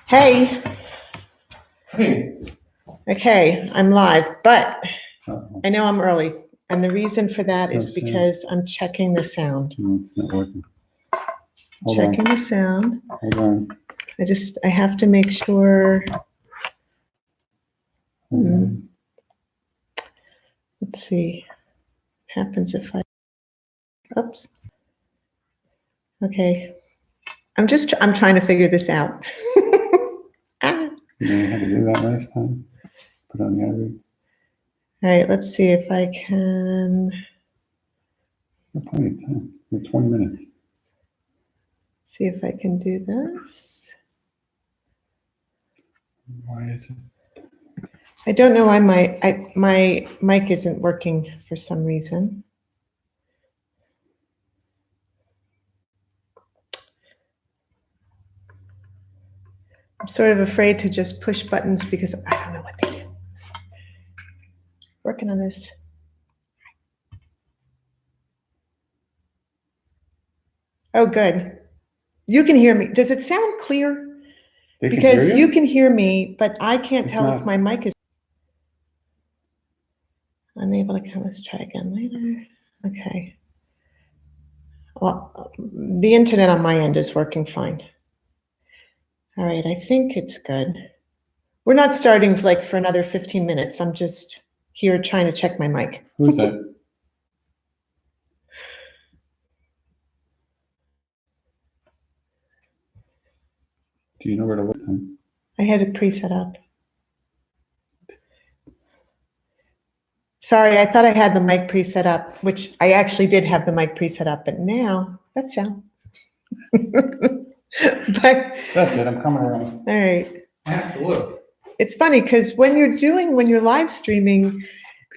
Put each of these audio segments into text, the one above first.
Hey, Hey. okay, I'm live, but Uh-oh. I know I'm early. And the reason for that is No sound. because I'm checking the sound. No, it's not working. Hold Checking on. the sound. Hold on. I have to make sure. Hold on. Let's see. What happens if oops. Okay. I'm trying to figure this out. Ah. You know how to do that last time? Put on the other. All right, let's see if I can. You're plenty of time. You're 20 minutes. See if I can do this. Why is it? I don't know why my mic isn't working for some reason. I'm sort of afraid to just push buttons because I don't know what they do. Working on this. Oh, good. You can hear me. Does it sound clear? They can Because hear you can hear me, but I can't It's tell if not- my mic is unable to come. Let's try again later. Okay. Well, the internet on my end is working fine. All right, I think it's good. We're not starting for another 15 minutes. I'm just here trying to check my mic. Who's that? Do you know where to look? I had it pre-set up. Sorry, I thought I had the mic pre-set up, which I actually did have the mic pre-set up, but now that's sound. That's it. I'm coming around. All right. I have to look. It's funny because when you're live streaming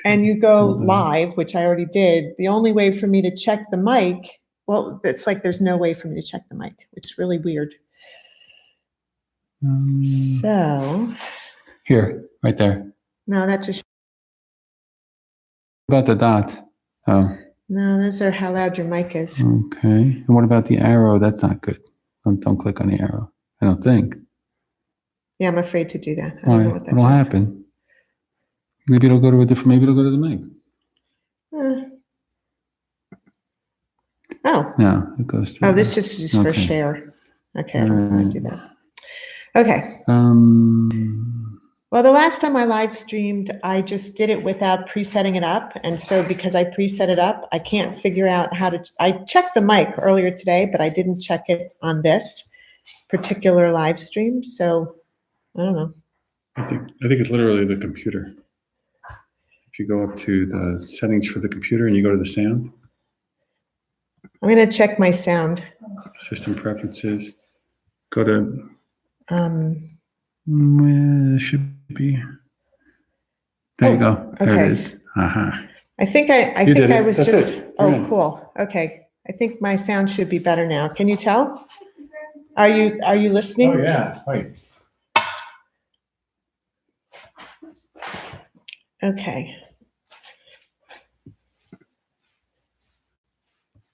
and you go live, which I already did, the only way for me to check the mic, well, it's like there's no way for me to check the mic. It's really weird. So. Here, right there. No, that just. About the dots. Oh. No, those are how loud your mic is. Okay. And what about the arrow? That's not good. Don't click on the arrow. I don't think. Yeah, I'm afraid to do that. I Why? don't know what that What'll does. happen? Maybe it'll go to a different. Maybe it'll go to the mic. Oh. No, it goes to. Oh, this just is for share. Okay, I don't want to do that. Okay. Well, the last time I live streamed, I just did it without presetting it up. And so because I preset it up, I can't figure out how to, I checked the mic earlier today, but I didn't check it on this particular live stream. So I don't know. I think it's literally the computer. If you go up to the settings for the computer and you go to the sound. I'm going to check my sound. System preferences. Go to. It should be. There you go. There okay. it is. I think I was That's just. it. Oh, cool. Okay. I think my sound should be better now. Can you tell? Are you listening? Oh yeah. Wait. Okay.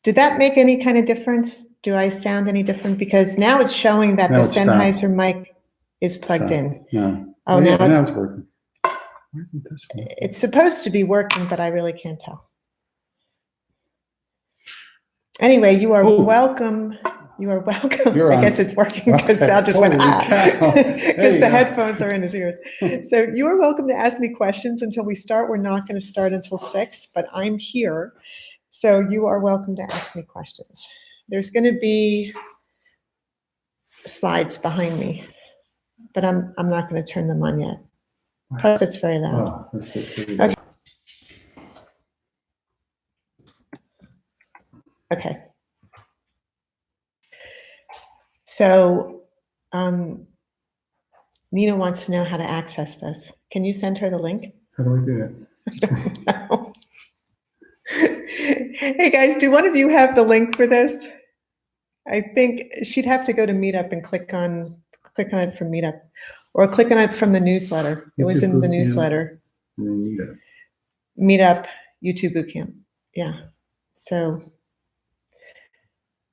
Did that make any kind of difference? Do I sound any different? Because now it's showing that the Sennheiser mic is plugged in. No. Oh, now now it's working. Why isn't this one? It's supposed to be working, but I really can't tell. Anyway, you are welcome. You are welcome. I guess it's working because Sal just went, because the headphones are in his ears. So you are welcome to ask me questions until we start. We're not going to start until 6, but I'm here. So you are welcome to ask me questions. There's going to be slides behind me, but I'm not going to turn them on yet. Plus, it's very loud. Okay. Okay. So Nina wants to know how to access this. Can you send her the link? How do I do that? I don't know. Hey guys, do one of you have the link for this? I think she'd have to go to Meetup and click on it from Meetup, or click on it from the newsletter. It was in the newsletter. Meetup, YouTube Bootcamp. Yeah. So,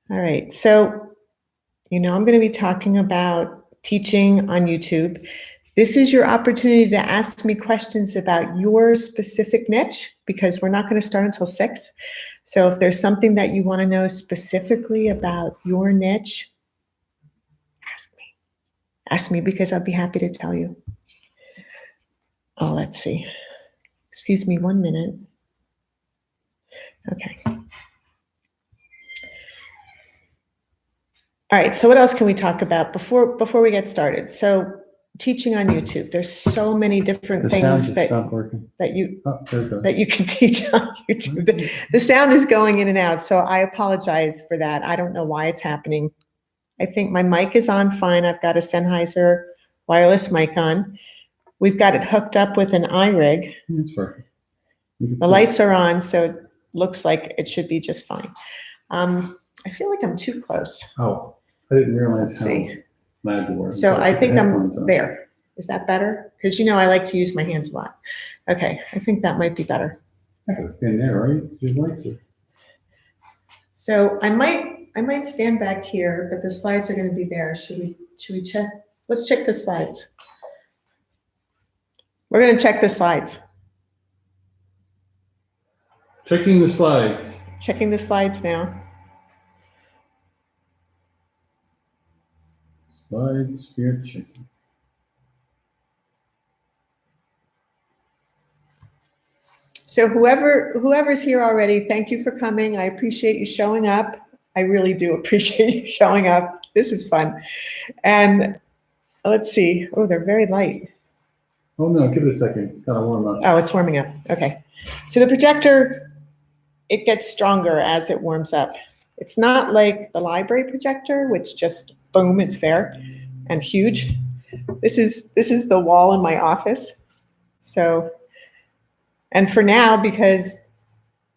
all right. So, I'm going to be talking about teaching on YouTube. This is your opportunity to ask me questions about your specific niche, because we're not going to start until 6. So if there's something that you want to know specifically about your niche, ask me. Ask me, because I'll be happy to tell you. Oh, let's see. Excuse me 1 minute. Okay. All right, so what else can we talk about before we get started? So teaching on YouTube, there's so many different things that you can teach on YouTube. The sound is going in and out, so I apologize for that. I don't know why it's happening. I think my mic is on fine. I've got a Sennheiser wireless mic on. We've got it hooked up with an iRig. That's perfect. The lights are on, so it looks like it should be just fine. I feel like I'm too close. Oh, I didn't realize how loud you were. So I think I'm there. Is that better? Because I like to use my hands a lot. Okay, I think that might be better. It's in there, right? Your lights are. So I might stand back here, but the slides are going to be there. Should we check? Let's check the slides. We're going to check the slides. Checking the slides. Checking the slides now. Slides here, checking. So whoever's here already, thank you for coming. I appreciate you showing up. I really do appreciate you showing up. This is fun. And let's see. Oh, they're very light. Oh no, give it a second. Gotta warm up. Oh, it's warming up. Okay. So the projector, it gets stronger as it warms up. It's not like the library projector, which just boom, it's there and huge. This is the wall in my office. So, and for now, because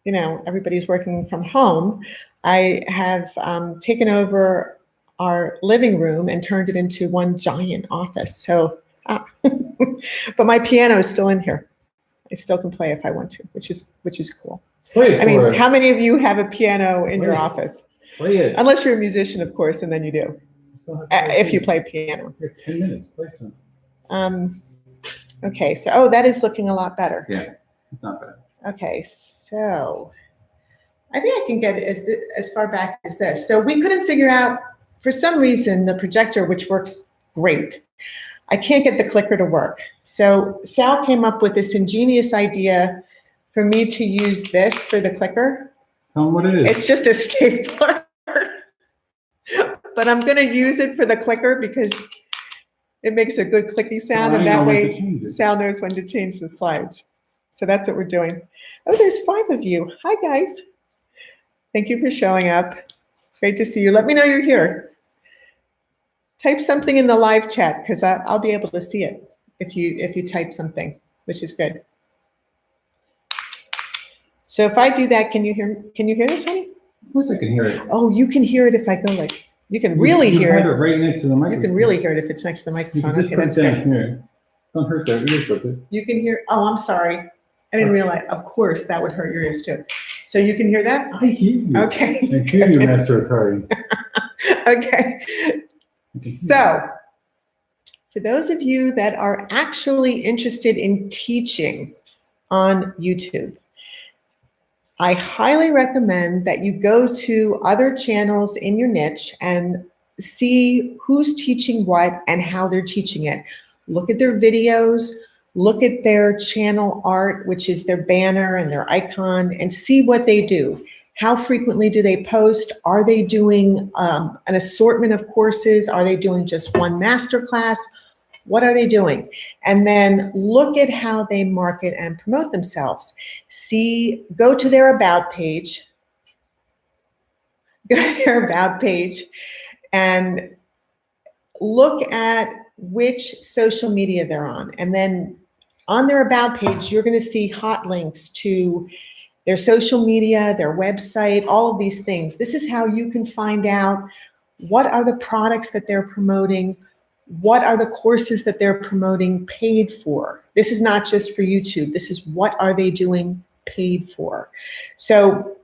everybody's working from home, I have taken over our living room and turned it into one giant office. So, but my piano is still in here. I still can play if I want to, which is cool. I mean, how many of you have a piano in your office? Play it. Unless you're a musician, of course, and then you do. If you play piano. 10 minutes. Play some. Okay, so that is looking a lot better. Yeah, it's not bad. Okay, so I think I can get as far back as this. So we couldn't figure out, for some reason, the projector, which works great, I can't get the clicker to work. So Sal came up with this ingenious idea for me to use this for the clicker. Tell them what it is. It's just a stapler. But I'm going to use it for the clicker because it makes a good clicky sound, and that way Sal knows when to change the slides. So that's what we're doing. Oh, there's 5 of you. Hi, guys. Thank you for showing up. Great to see you. Let me know you're here. Type something in the live chat, because I'll be able to see it if you type something, which is good. So if I do that, can you hear this, honey? Of course I can hear it. Oh, you can hear it if I go like. You can really hear it. Right next to the microphone. You can really hear it if it's next to the microphone. Okay, that's good. Here. Don't hurt their ears with it. You can hear. Oh, I'm sorry. I didn't realize. Of course, that would hurt your ears too. So you can hear that? I hear you. Okay. I hear you, Master Atari. Okay. So, for those of you that are actually interested in teaching on YouTube, I highly recommend that you go to other channels in your niche and see who's teaching what and how they're teaching it. Look at their videos, look at their channel art, which is their banner and their icon, and see what they do. How frequently do they post? Are they doing an assortment of courses? Are they doing just one masterclass? What are they doing? And then look at how they market and promote themselves. Go to their about page. Go to their about page and look at which social media they're on. And then on their about page, you're going to see hot links to their social media, their website, all of these things. This is how you can find out what are the products that they're promoting, what are the courses that they're promoting paid for. This is not just for YouTube. This is what are they doing paid for. So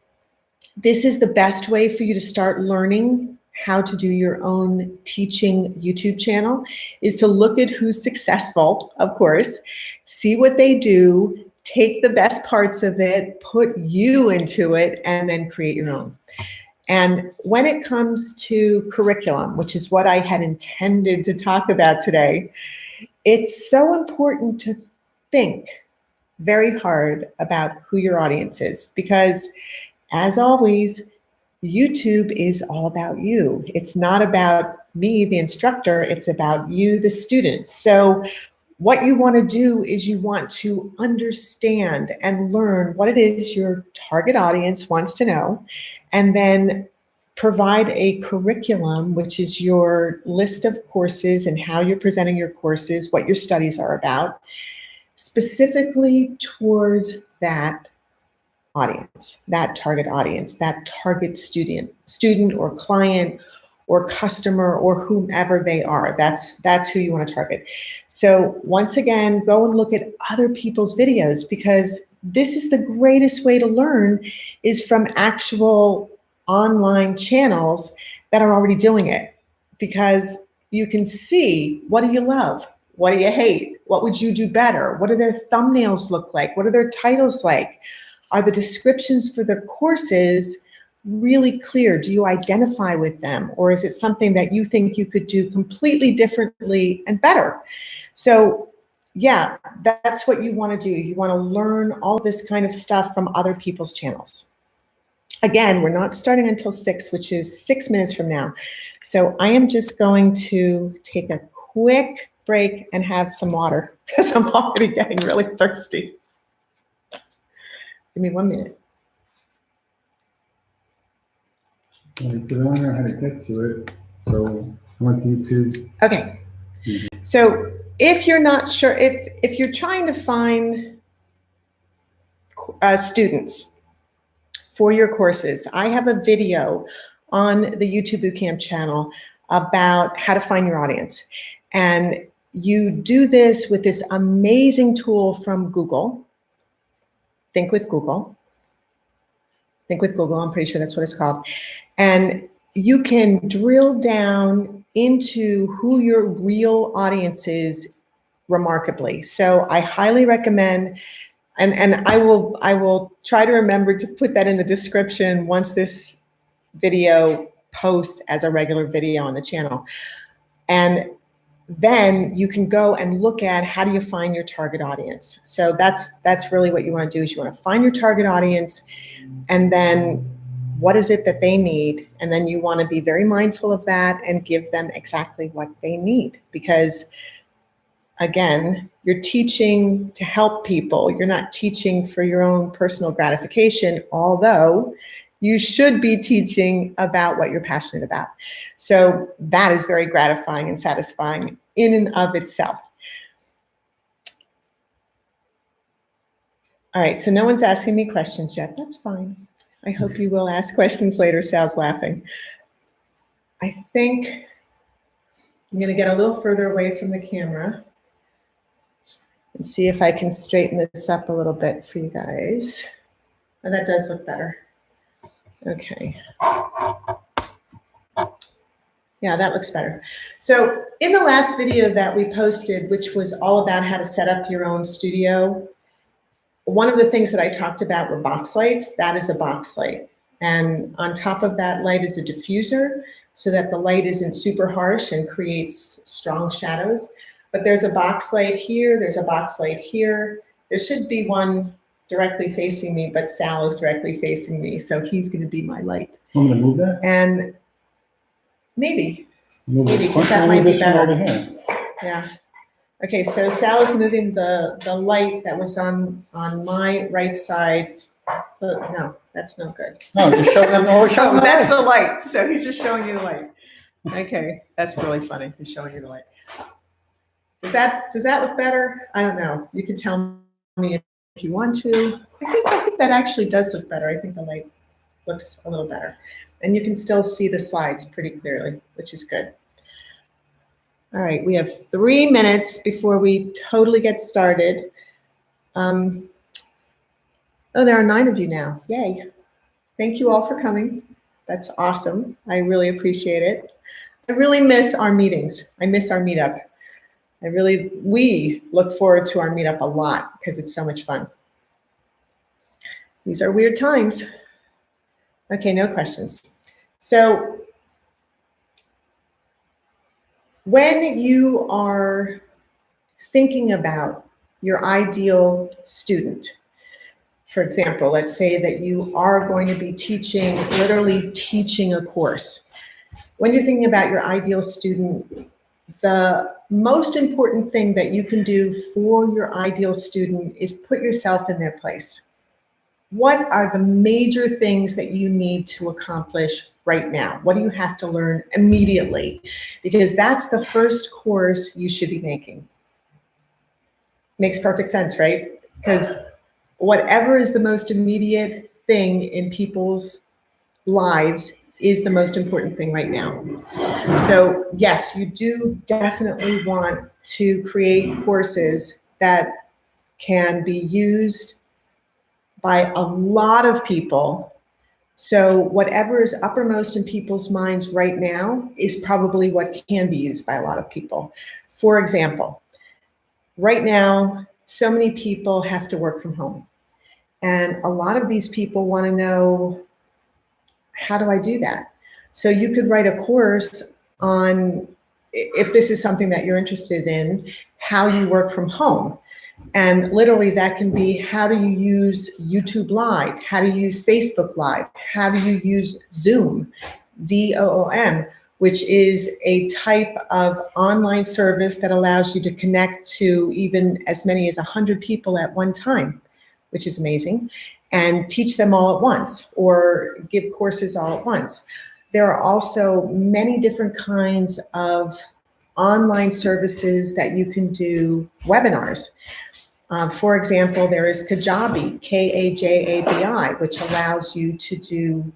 this is the best way for you to start learning how to do your own teaching YouTube channel is to look at who's successful, of course, see what they do, take the best parts of it, put you into it, and then create your own. And when it comes to curriculum, which is what I had intended to talk about today, it's so important to think very hard about who your audience is, because as always, YouTube is all about you. It's not about me, the instructor, it's about you, the student. So what you want to do is you want to understand and learn what it is your target audience wants to know, and then provide a curriculum, which is your list of courses and how you're presenting your courses, what your studies are about, specifically towards that audience, that target student or client or customer or whomever they are. That's who you want to target. So once again, go and look at other people's videos, because this is the greatest way to learn, is from actual online channels that are already doing it, because you can see, what do you love? What do you hate? What would you do better? What do their thumbnails look like? What are their titles like? Are the descriptions for the courses really clear? Do you identify with them? Or is it something that you think you could do completely differently and better? So yeah, that's what you want to do. You want to learn all this kind of stuff from other people's channels. Again, we're not starting until 6, which is 6 minutes from now. So I am just going to take a quick break and have some water, because I'm already getting really thirsty. Give me 1 minute. I don't know how to get to it, so I went to YouTube. Okay. So if you're not sure, if you're trying to find students for your courses, I have a video on the YouTube Bootcamp channel about how to find your audience. And you do this with this amazing tool from Google. Think with Google. Think with Google, I'm pretty sure that's what it's called. And you can drill down into who your real audience is remarkably. So I highly recommend, and I will try to remember to put that in the description once this video posts as a regular video on the channel. And then you can go and look at, how do you find your target audience? So that's really what you want to do, is you want to find your target audience, and then what is it that they need? And then you want to be very mindful of that and give them exactly what they need, because again, you're teaching to help people. You're not teaching for your own personal gratification, although you should be teaching about what you're passionate about. So that is very gratifying and satisfying in and of itself. All right, so no one's asking me questions yet. That's fine. I hope you will ask questions later. Sal's laughing. I think I'm going to get a little further away from the camera and see if I can straighten this up a little bit for you guys. Oh, that does look better. Okay. Yeah, that looks better. So in the last video that we posted, which was all about how to set up your own studio, one of the things that I talked about were box lights. That is a box light. And on top of that light is a diffuser, so that the light isn't super harsh and creates strong shadows. But there's a box light here, there's a box light here. There should be one directly facing me, but Sal is directly facing me, so he's going to be my light. I'm going to move that? And maybe, because that might be better. Yeah. Okay, so Sal is moving the light that was on my right side. But no, that's no good. No, just show them. Oh, that's the light. So he's just showing you the light. Okay, that's really funny. He's showing you the light. Does that look better? I don't know. You can tell me if you want to. I think that actually does look better. I think the light looks a little better. And you can still see the slides pretty clearly, which is good. All right, we have 3 minutes before we totally get started. Oh, there are 9 of you now. Yay. Thank you all for coming. That's awesome. I really appreciate it. I really miss our meetings. I miss our meetup. We look forward to our meetup a lot because it's so much fun. These are weird times. Okay, no questions. So when you are thinking about your ideal student, for example, let's say that you are going to be teaching, literally teaching a course. When you're thinking about your ideal student, the most important thing that you can do for your ideal student is put yourself in their place. What are the major things that you need to accomplish right now? What do you have to learn immediately? Because that's the first course you should be making. Makes perfect sense, right? Because whatever is the most immediate thing in people's lives is the most important thing right now. So yes, you do definitely want to create courses that can be used by a lot of people. So whatever is uppermost in people's minds right now is probably what can be used by a lot of people. For example, right now, so many people have to work from home. And a lot of these people want to know, how do I do that? So you could write a course on, if this is something that you're interested in, how you work from home. And literally that can be, how do you use YouTube Live? How do you use Facebook Live? How do you use Zoom, Z-O-O-M, which is a type of online service that allows you to connect to even as many as 100 people at one time, which is amazing, and teach them all at once or give courses all at once. There are also many different kinds of online services that you can do webinars. For example, there is Kajabi, K-A-J-A-B-I, which allows you to do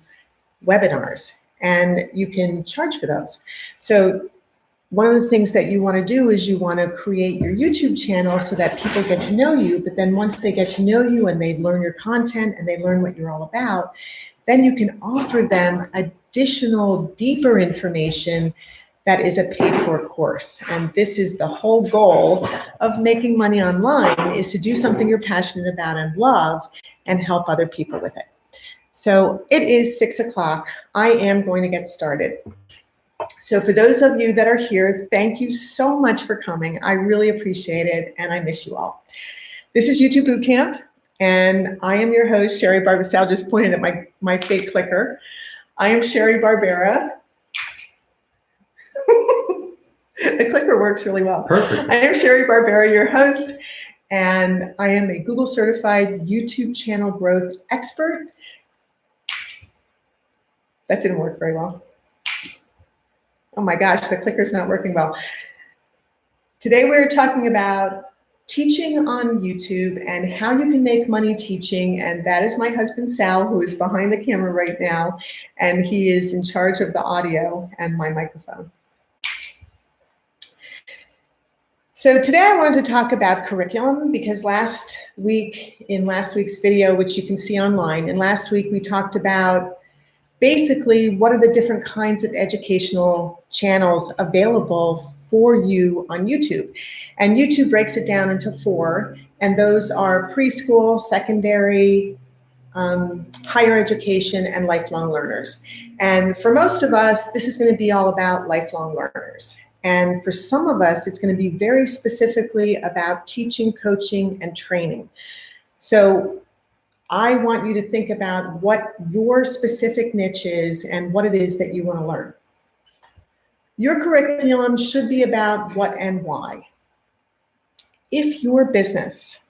webinars, and you can charge for those. So one of the things that you want to do is you want to create your YouTube channel so that people get to know you, but then once they get to know you and they learn your content and they learn what you're all about, then you can offer them additional, deeper information that is a paid-for course. And this is the whole goal of making money online, is to do something you're passionate about and love and help other people with it. So it is 6 o'clock. I am going to get started. So for those of you that are here, thank you so much for coming. I really appreciate it, and I miss you all. This is YouTube Bootcamp, and I am your host, Sheri Barbera. Sal just pointed at my fake clicker. I am Sheri Barbera. The clicker works really well. Perfect. I am Sheri Barbera, your host, and I am a Google certified YouTube channel growth expert. That didn't work very well. Oh my gosh, the clicker's not working well. Today we're talking about teaching on YouTube and how you can make money teaching, and that is my husband Sal, who is behind the camera right now, and he is in charge of the audio and my microphone. So today I wanted to talk about curriculum, because last week, in last week's video, which you can see online, and last week we talked about basically what are the different kinds of educational channels available for you on YouTube. And YouTube breaks it down into 4, and those are preschool, secondary, higher education, and lifelong learners. And for most of us, this is going to be all about lifelong learners. And for some of us, it's going to be very specifically about teaching, coaching, and training. So I want you to think about what your specific niche is and what it is that you want to learn. Your curriculum should be about what and why. If your business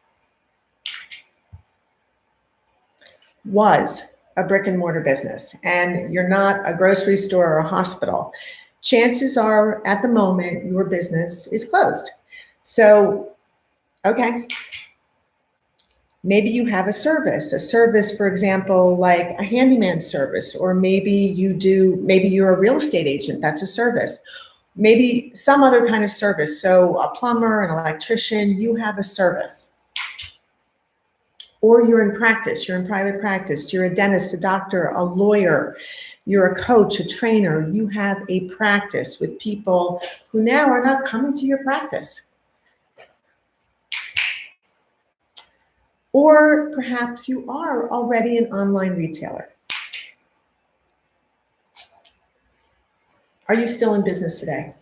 was a brick and mortar business and you're not a grocery store or a hospital, chances are at the moment your business is closed. So, okay. Maybe you have a service, for example, like a handyman service, or maybe you're a real estate agent, that's a service. Maybe some other kind of service, so a plumber, an electrician, you have a service. Or you're in practice, you're in private practice, you're a dentist, a doctor, a lawyer, you're a coach, a trainer, you have a practice with people who now are not coming to your practice. Or perhaps you are already an online retailer. Are you still in business today?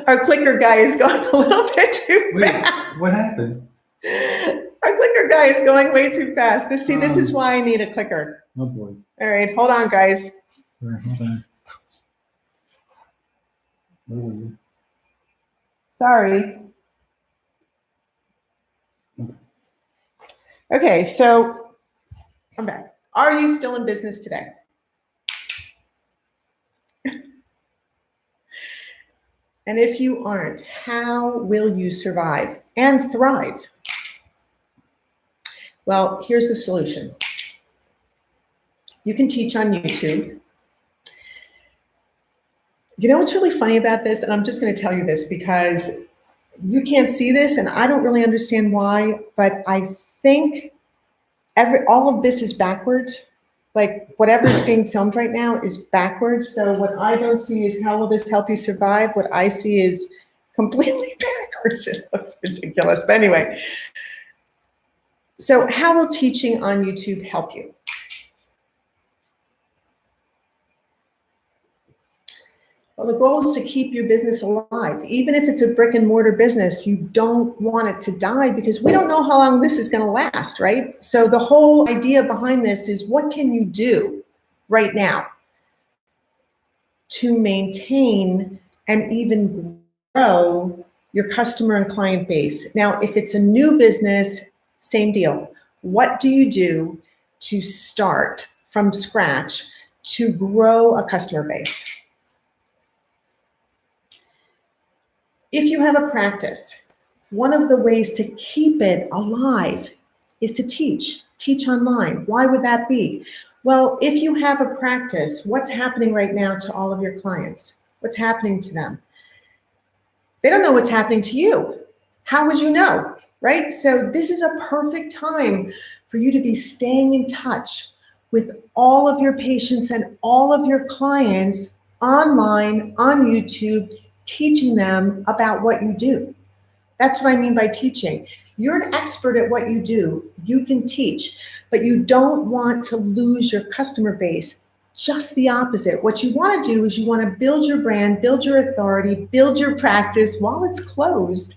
Our clicker guy is going a little bit too fast. What happened? Our clicker guy is going way too fast. This is why I need a clicker. Oh boy. All right, hold on, guys. All right, hold on. Where were you? Sorry. Okay, so I'm back. Are you still in business today? And if you aren't, how will you survive and thrive? Well, here's the solution. You can teach on YouTube. You know what's really funny about this? And I'm just going to tell you this because you can't see this and I don't really understand why, but I think all of this is backwards. Like whatever's being filmed right now is backwards. So what I don't see is how will this help you survive? What I see is completely backwards. It looks ridiculous. But anyway, so how will teaching on YouTube help you? Well, the goal is to keep your business alive. Even if it's a brick and mortar business, you don't want it to die because we don't know how long this is going to last, right? So the whole idea behind this is what can you do right now to maintain and even grow your customer and client base? Now, if it's a new business, same deal. What do you do to start from scratch to grow a customer base? If you have a practice, one of the ways to keep it alive is to teach online. Why would that be? Well, if you have a practice, what's happening right now to all of your clients? What's happening to them? They don't know what's happening to you. How would you know, right? So this is a perfect time for you to be staying in touch with all of your patients and all of your clients online, on YouTube, teaching them about what you do. That's what I mean by teaching. You're an expert at what you do. You can teach, but you don't want to lose your customer base. Just the opposite. What you want to do is you want to build your brand, build your authority, build your practice while it's closed.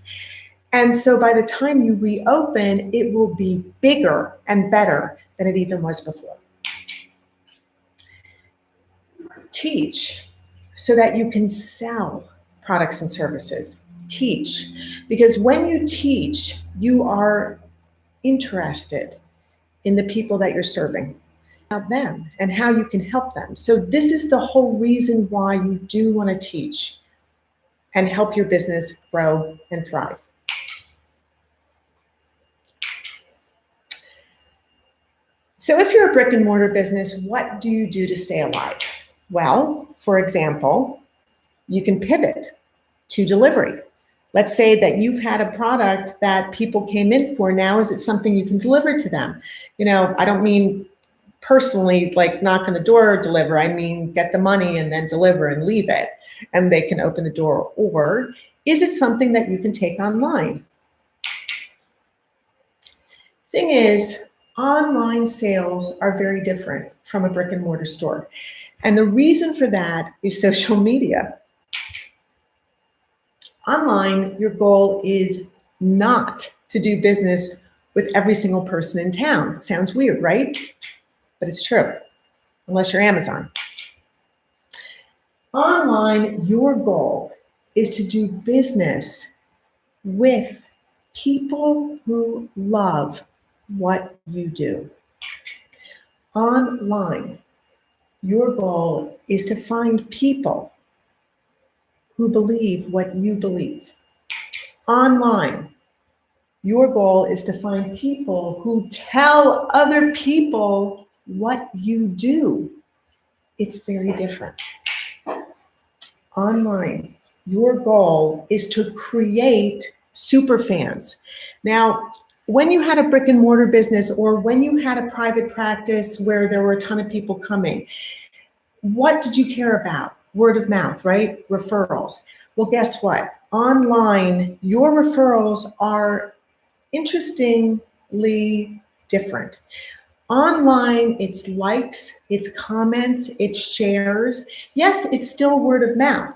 And so by the time you reopen, it will be bigger and better than it even was before. Teach so that you can sell products and services. Teach, because when you teach, you are interested in the people that you're serving, about them and how you can help them. So this is the whole reason why you do want to teach and help your business grow and thrive. So if you're a brick and mortar business, what do you do to stay alive? Well, for example, you can pivot to delivery. Let's say that you've had a product that people came in for. Now, is it something you can deliver to them? You know, I don't mean personally like knock on the door or deliver. I mean, get the money and then deliver and leave it and they can open the door. Or is it something that you can take online? Thing is, online sales are very different from a brick and mortar store. And the reason for that is social media. Online, your goal is not to do business with every single person in town. Sounds weird, right? But it's true, unless you're Amazon. Online, your goal is to do business with people who love what you do. Online, your goal is to find people who believe what you believe. Online, your goal is to find people who tell other people what you do. It's very different. Online, Your goal is to create super fans. Now, when you had a brick and mortar business or when you had a private practice where there were a ton of people coming, what did you care about? Word of mouth, right? Referrals. Well, guess what? Online, your referrals are interestingly different. Online, it's likes, it's comments, it's shares. Yes, it's still word of mouth,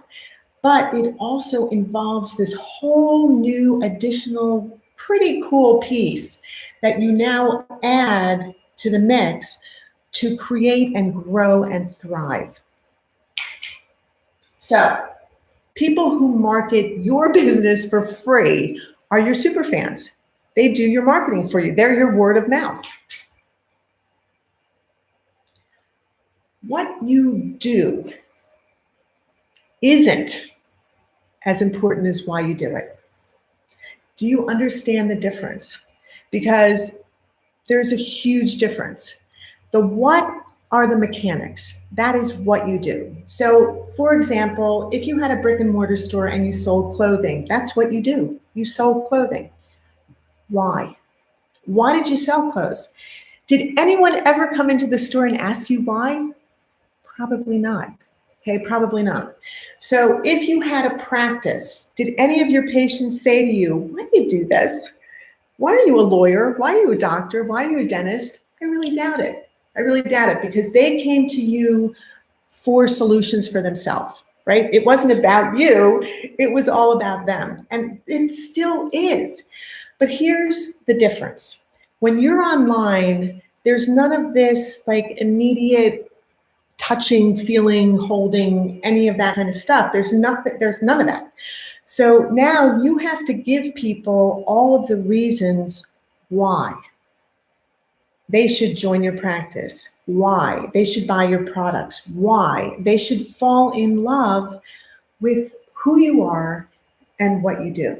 but it also involves this whole new additional pretty cool piece that you now add to the mix to create and grow and thrive. So, people who market your business for free are your super fans. They do your marketing for you. They're your word of mouth. What you do isn't as important as why you do it. Do you understand the difference? Because there's a huge difference. The what are the mechanics. That is what you do. So, for example, if you had a brick and mortar store and you sold clothing, that's what you do. You sold clothing. Why? Why did you sell clothes? Did anyone ever come into the store and ask you why? Probably not. Okay, probably not. So if you had a practice, did any of your patients say to you, why do you do this? Why are you a lawyer? Why are you a doctor? Why are you a dentist? I really doubt it. I really doubt it, because they came to you for solutions for themselves, right? It wasn't about you, it was all about them. And it still is. But here's the difference. When you're online, there's none of this like immediate touching, feeling, holding, any of that kind of stuff. There's none of that. So now you have to give people all of the reasons why they should join your practice, why they should buy your products, why they should fall in love with who you are and what you do.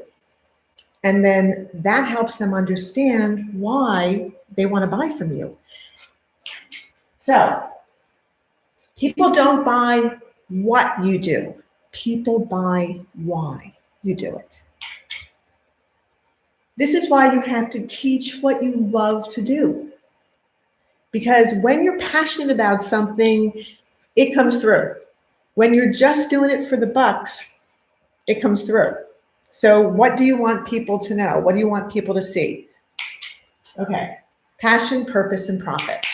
And then that helps them understand why they want to buy from you. So, people don't buy what you do. People buy why you do it. This is why you have to teach what you love to do. Because when you're passionate about something, it comes through. When you're just doing it for the bucks, it comes through. So what do you want people to know? What do you want people to see? Okay, passion, purpose, and profit.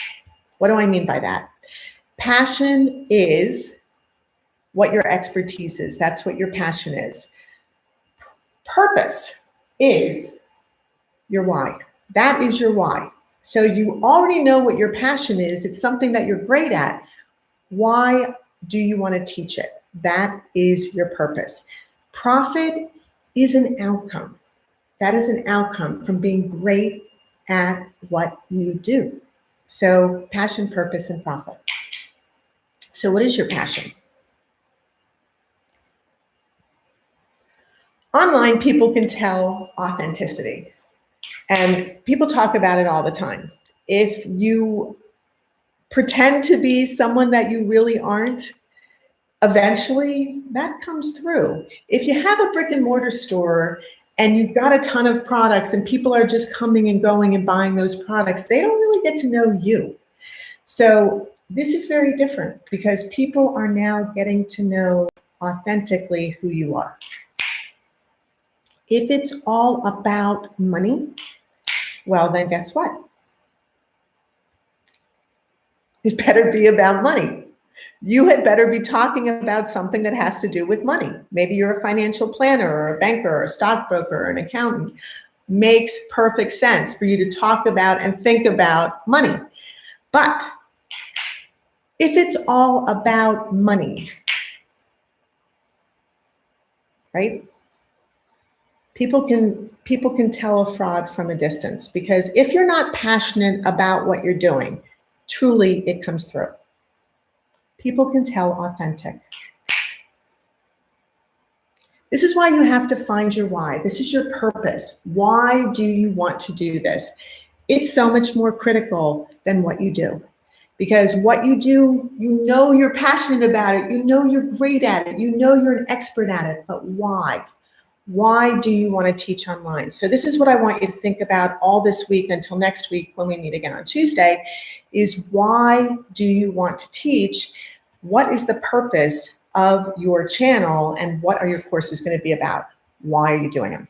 What do I mean by that? Passion is what your expertise is. That's what your passion is. Purpose is your why. That is your why. So you already know what your passion is. It's something that you're great at. Why do you want to teach it? That is your purpose. Profit is an outcome. That is an outcome from being great at what you do. So passion, purpose, and profit. So what is your passion? Online, people can tell authenticity. And people talk about it all the time. If you pretend to be someone that you really aren't, eventually that comes through. If you have a brick and mortar store and you've got a ton of products and people are just coming and going and buying those products, they don't really get to know you. So this is very different because people are now getting to know authentically who you are. If it's all about money, well, then guess what? It better be about money. You had better be talking about something that has to do with money. Maybe you're a financial planner or a banker or a stockbroker or an accountant. Makes perfect sense for you to talk about and think about money. But if it's all about money, right? People can tell a fraud from a distance, because if you're not passionate about what you're doing, truly it comes through. People can tell authentic. This is why you have to find your why. This is your purpose. Why do you want to do this? It's so much more critical than what you do. Because what you do, you know you're passionate about it, you know you're great at it, you know you're an expert at it, but why? Why do you want to teach online? So this is what I want you to think about all this week until next week when we meet again on Tuesday, is why do you want to teach? What is the purpose of your channel and what are your courses going to be about? Why are you doing them?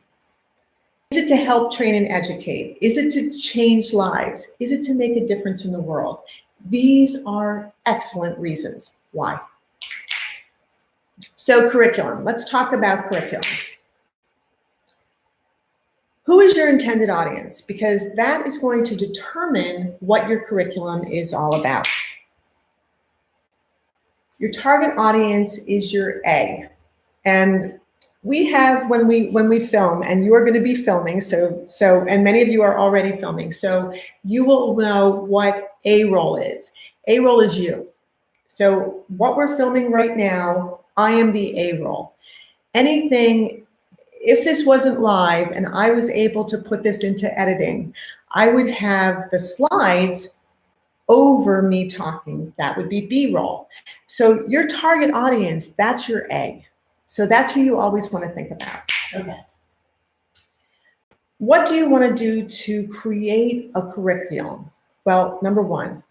Is it to help train and educate? Is it to change lives? Is it to make a difference in the world? These are excellent reasons why. So curriculum, let's talk about curriculum. Who is your intended audience? Because that is going to determine what your curriculum is all about. Your target audience is your A. And we have, when we film, and you're going to be filming, and many of you are already filming, so you will know what A role is. A role is you. So what we're filming right now, I am the A role. Anything, if this wasn't live and I was able to put this into editing, I would have the slides over me talking. That would be B-roll. So your target audience, that's your A. So that's who you always want to think about. Okay. What do you want to do to create a curriculum? Well, number one,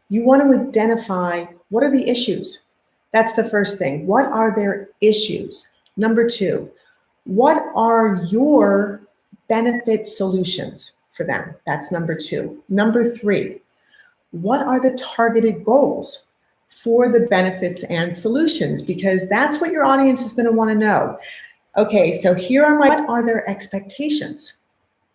you want to identify what are the issues. That's the first thing. What are their issues? Number two, what are your benefit solutions for them? That's number two. Number three, what are the targeted goals for the benefits and solutions? Because that's what your audience is going to want to know. Okay, so here are what are their expectations?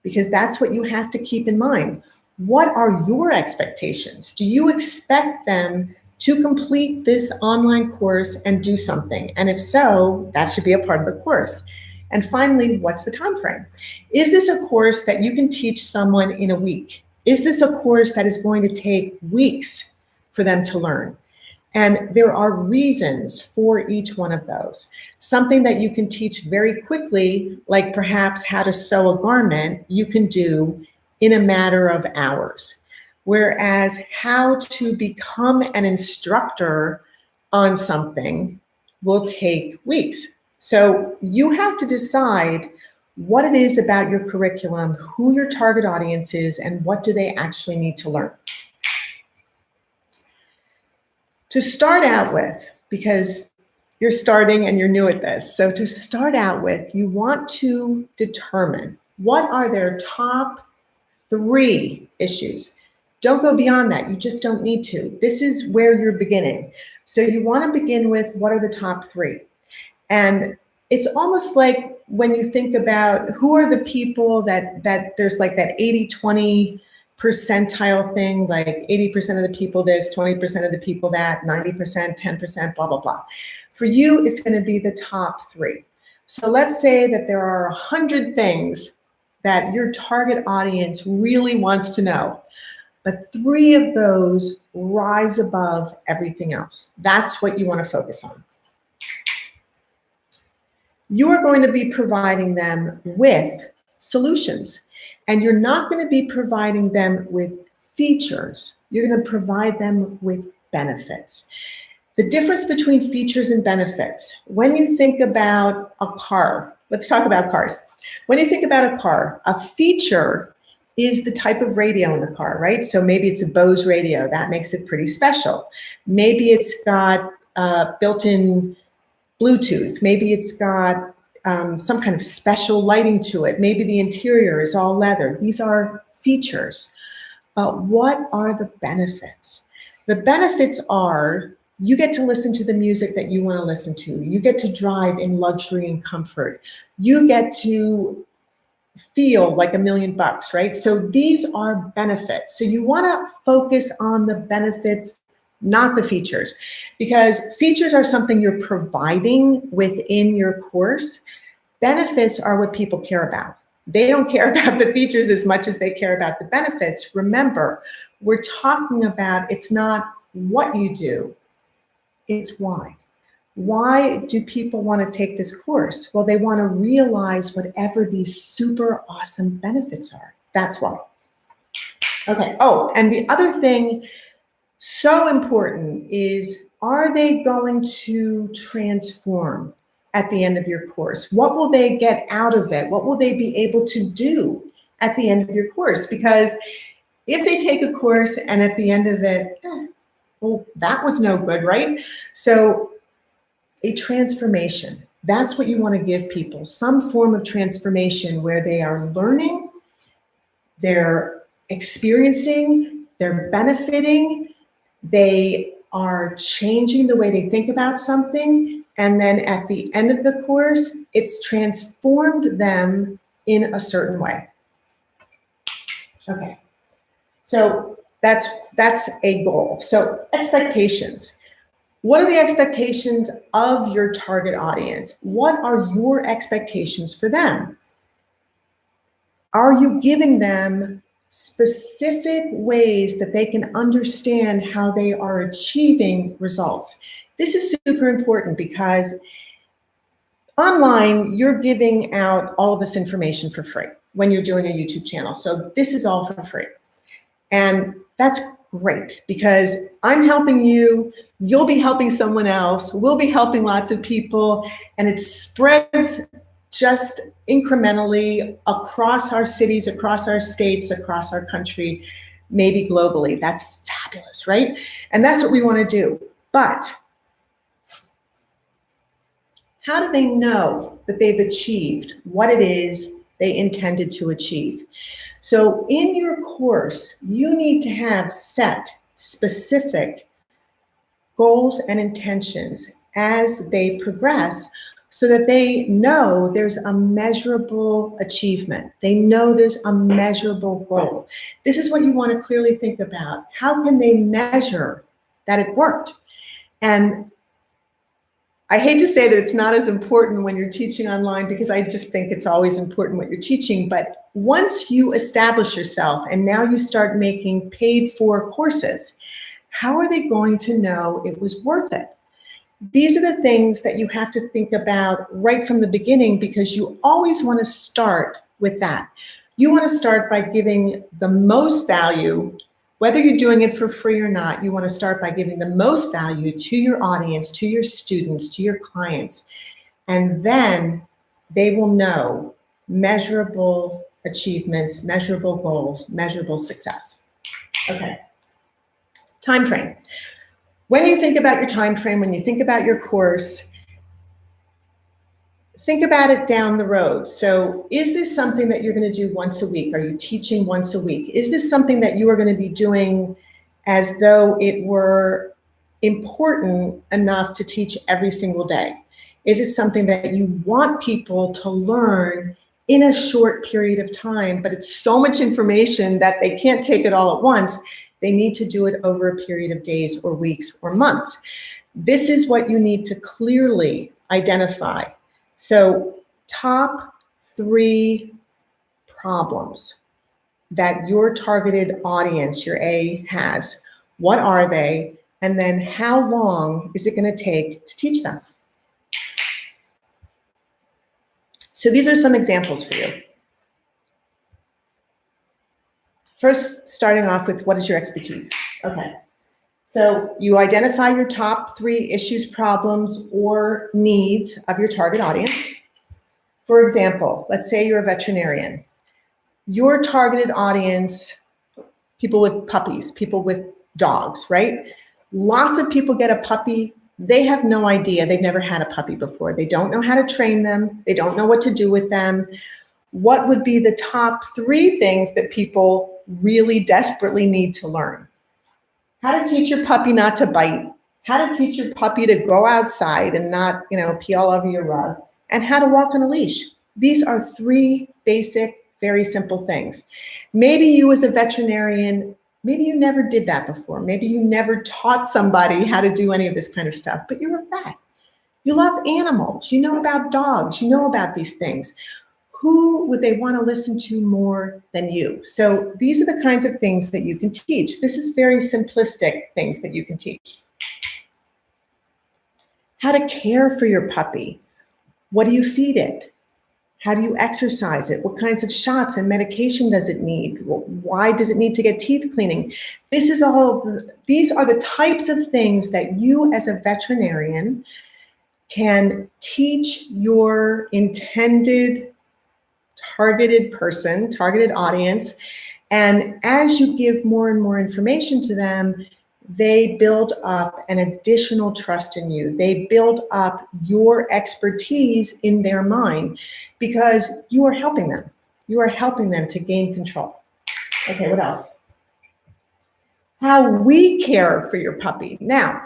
Because that's what you have to keep in mind. What are your expectations? Do you expect them to complete this online course and do something? And if so, that should be a part of the course. And finally, what's the time frame? Is this a course that you can teach someone in a week? Is this a course that is going to take weeks for them to learn? And there are reasons for each one of those. Something that you can teach very quickly, like perhaps how to sew a garment, you can do in a matter of hours. Whereas how to become an instructor on something will take weeks. So you have to decide what it is about your curriculum, who your target audience is, and what do they actually need to learn. To start out with, because you're starting and you're new at this, so to start out with, you want to determine what are their top 3 issues. Don't go beyond that. You just don't need to. This is where you're beginning. So you want to begin with what are the top 3. And it's almost like when you think about who are the people that there's like that 80-20 percentile thing, like 80% of the people this, 20% of the people that, 90%, 10%, blah, blah, blah. For you, it's going to be the top 3. So let's say that there are 100 things that your target audience really wants to know, but 3 of those rise above everything else. That's what you want to focus on. You are going to be providing them with solutions, and you're not going to be providing them with features. You're going to provide them with benefits. The difference between features and benefits, when you think about a car, let's talk about cars. When you think about a car, a feature is the type of radio in the car, right? So maybe it's a Bose radio. That makes it pretty special. Maybe it's got built-in Bluetooth. Maybe it's got some kind of special lighting to it. Maybe the interior is all leather. These are features. But what are the benefits? The benefits are you get to listen to the music that you want to listen to. You get to drive in luxury and comfort. You get to feel like $1 million, right? So these are benefits. So you want to focus on the benefits, not the features, because features are something you're providing within your course. Benefits are what people care about. They don't care about the features as much as they care about the benefits. Remember, we're talking about it's not what you do, it's why. Why do people want to take this course? Well, they want to realize whatever these super awesome benefits are. That's why. Okay. Oh, and the other thing so important is, are they going to transform at the end of your course? What will they get out of it? What will they be able to do at the end of your course? Because if they take a course and at the end of it, well, that was no good, right? So a transformation, that's what you want to give people, some form of transformation where they are learning, they're experiencing, they're benefiting, they are changing the way they think about something, and then at the end of the course, it's transformed them in a certain way. Okay, so that's a goal. So expectations. What are the expectations of your target audience? What are your expectations for them? Are you giving them specific ways that they can understand how they are achieving results? This is super important because online, you're giving out all of this information for free when you're doing a YouTube channel. So this is all for free. And that's great because I'm helping you, you'll be helping someone else, we'll be helping lots of people, and it spreads just incrementally across our cities, across our states, across our country, maybe globally. That's fabulous, right? And that's what we want to do. But how do they know that they've achieved what it is they intended to achieve? So in your course, you need to have set specific goals and intentions as they progress so that they know there's a measurable achievement. They know there's a measurable goal. This is what you want to clearly think about. How can they measure that it worked? And I hate to say that it's not as important when you're teaching online because I just think it's always important what you're teaching. But once you establish yourself and now you start making paid for courses, how are they going to know it was worth it? These are the things that you have to think about right from the beginning because you always want to start with that. You want to start by giving the most value. Whether you're doing it for free or not, you want to start by giving the most value to your audience, to your students, to your clients, and then they will know measurable achievements, measurable goals, measurable success. Okay, time frame. When you think about your time frame, when you think about your course, think about it down the road. So is this something that you're going to do once a week? Are you teaching once a week? Is this something that you are going to be doing as though it were important enough to teach every single day? Is it something that you want people to learn in a short period of time, but it's so much information that they can't take it all at once? They need to do it over a period of days or weeks or months. This is what you need to clearly identify. So top 3 problems that your targeted audience, your A, has. What are they? And then how long is it going to take to teach them? So these are some examples for you. First, starting off with what is your expertise? Okay. So you identify your top 3 issues, problems, or needs of your target audience. For example, let's say you're a veterinarian. Your targeted audience, people with puppies, people with dogs, right? Lots of people get a puppy. They have no idea. They've never had a puppy before. They don't know how to train them. They don't know what to do with them. What would be the top 3 things that people really desperately need to learn? How to teach your puppy not to bite, how to teach your puppy to go outside and not, pee all over your rug, and how to walk on a leash. These are 3 basic, very simple things. Maybe you as a veterinarian, maybe you never did that before. Maybe you never taught somebody how to do any of this kind of stuff, but you're a vet. You love animals. You know about dogs. You know about these things. Who would they want to listen to more than you? So these are the kinds of things that you can teach. This is very simplistic things that you can teach. How to care for your puppy. What do you feed it? How do you exercise it? What kinds of shots and medication does it need? Why does it need to get teeth cleaning? These are the types of things that you as a veterinarian can teach your intended targeted person, targeted audience. And as you give more and more information to them, they build up an additional trust in you. They build up your expertise in their mind because you are helping them. You are helping them to gain control. Okay, what else? How we care for your puppy. Now,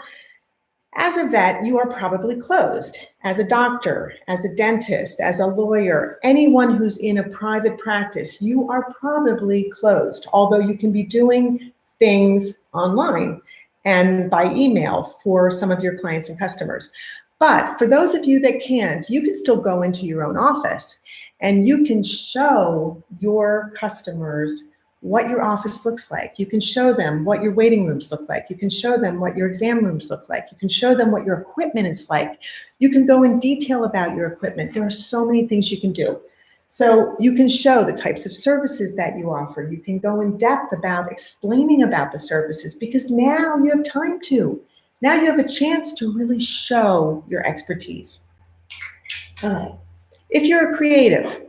as a vet, you are probably closed. As a doctor, as a dentist, as a lawyer, anyone who's in a private practice, you are probably closed, although you can be doing things online and by email for some of your clients and customers. But for those of you that can't, you can still go into your own office and you can show your customers what your office looks like. You can show them what your waiting rooms look like. You can show them what your exam rooms look like. You can show them what your equipment is like. You can go in detail about your equipment. There are so many things you can do. So you can show the types of services that you offer. You can go in depth about explaining about the services because now you have time to. Now you have a chance to really show your expertise. All right. If you're a creative,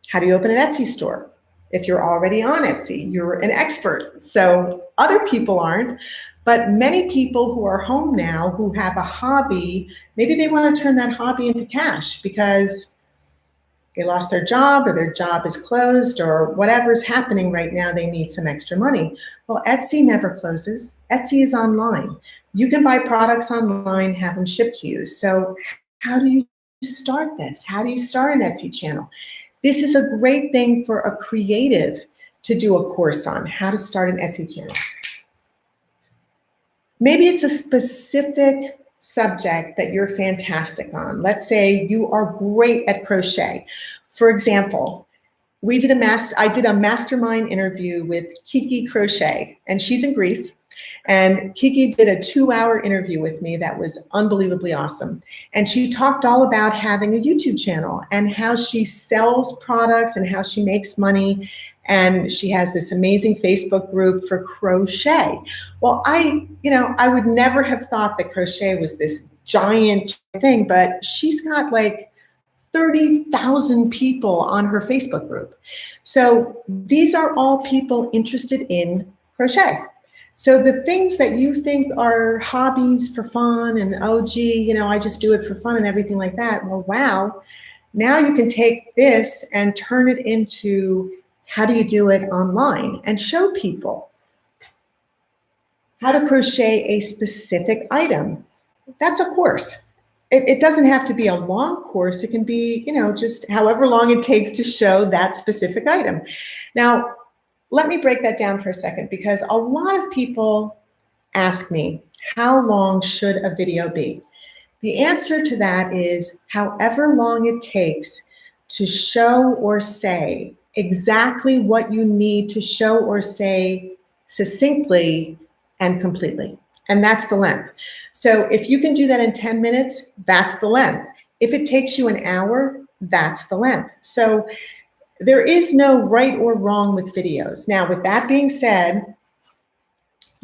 how do you open an Etsy store? If you're already on Etsy, you're an expert. So other people aren't, but many people who are home now who have a hobby, maybe they want to turn that hobby into cash because they lost their job or their job is closed or whatever's happening right now, they need some extra money. Well, Etsy never closes. Etsy is online. You can buy products online, have them shipped to you. So how do you start this? How do you start an Etsy channel? This is a great thing for a creative to do a course on, how to start an Etsy channel. Maybe it's a specific subject that you're fantastic on. Let's say you are great at crochet. For example, I did a mastermind interview with Kiki Crochet, and she's in Greece. And Kiki did a 2-hour interview with me that was unbelievably awesome. And she talked all about having a YouTube channel and how she sells products and how she makes money. And she has this amazing Facebook group for crochet. Well, I would never have thought that crochet was this giant thing, but she's got like 30,000 people on her Facebook group. So these are all people interested in crochet. So the things that you think are hobbies for fun and, oh, gee, I just do it for fun and everything like that. Well, wow. Now you can take this and turn it into how do you do it online and show people how to crochet a specific item. That's a course. It doesn't have to be a long course. It can be, just however long it takes to show that specific item. Now, let me break that down for a second because a lot of people ask me, how long should a video be? The answer to that is however long it takes to show or say exactly what you need to show or say succinctly and completely. And that's the length. So if you can do that in 10 minutes, that's the length. If it takes you an hour, that's the length. So there is no right or wrong with videos. Now, with that being said,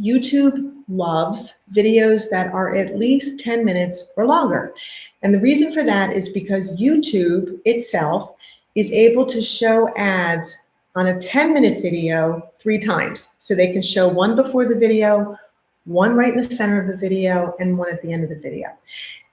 YouTube loves videos that are at least 10 minutes or longer. And the reason for that is because YouTube itself is able to show ads on a 10-minute video 3 times. So they can show one before the video, one right in the center of the video, and one at the end of the video.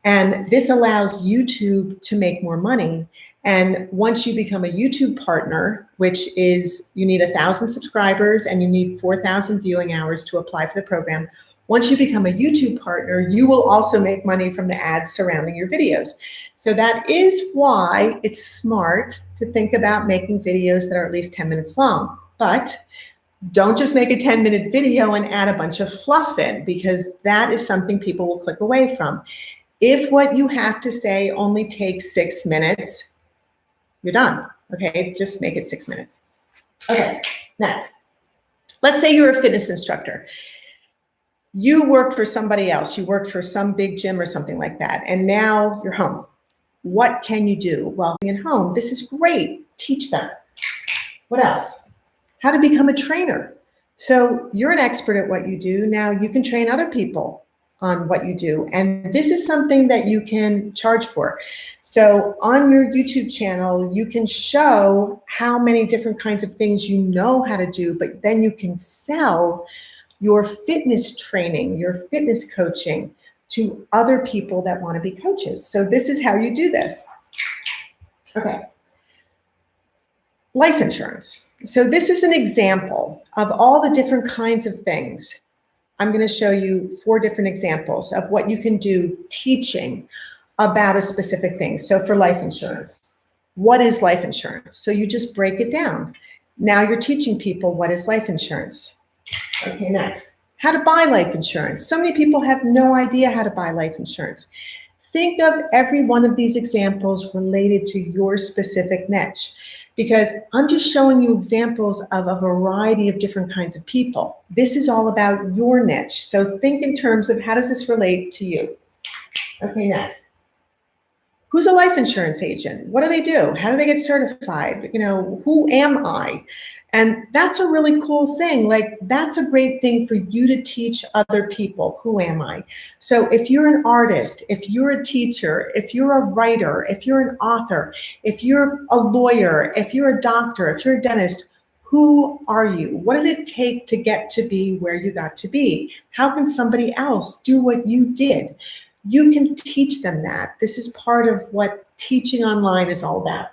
And this allows YouTube to make more money. And once you become a YouTube partner, which is you need 1,000 subscribers and you need 4,000 viewing hours to apply for the program. Once you become a YouTube partner, you will also make money from the ads surrounding your videos. So that is why it's smart to think about making videos that are at least 10 minutes long. But don't just make a 10-minute video and add a bunch of fluff in, because that is something people will click away from. If what you have to say only takes 6 minutes, you're done, okay? Just make it 6 minutes. Okay, next. Let's say you're a fitness instructor. You worked for somebody else. You worked for some big gym or something like that, and now you're home. What can you do? Well, at home, this is great. Teach them. What else? How to become a trainer. So you're an expert at what you do. Now you can train other people on what you do. And this is something that you can charge for. So on your YouTube channel, you can show how many different kinds of things you know how to do, but then you can sell your fitness training, your fitness coaching to other people that want to be coaches. So this is how you do this. Okay. Life insurance. So this is an example of all the different kinds of things. I'm going to show you 4 different examples of what you can do teaching about a specific thing. So for life insurance, what is life insurance? So you just break it down. Now you're teaching people what is life insurance. Okay, next. How to buy life insurance. So many people have no idea how to buy life insurance. Think of every one of these examples related to your specific niche, because I'm just showing you examples of a variety of different kinds of people. This is all about your niche. So think in terms of how does this relate to you? Okay, next. Who's a life insurance agent? What do they do? How do they get certified? You know, who am I? And that's a really cool thing. Like, that's a great thing for you to teach other people. Who am I? So if you're an artist, if you're a teacher, if you're a writer, if you're an author, if you're a lawyer, if you're a doctor, if you're a dentist, who are you? What did it take to get to be where you got to be? How can somebody else do what you did? You can teach them that. This is part of what teaching online is all about.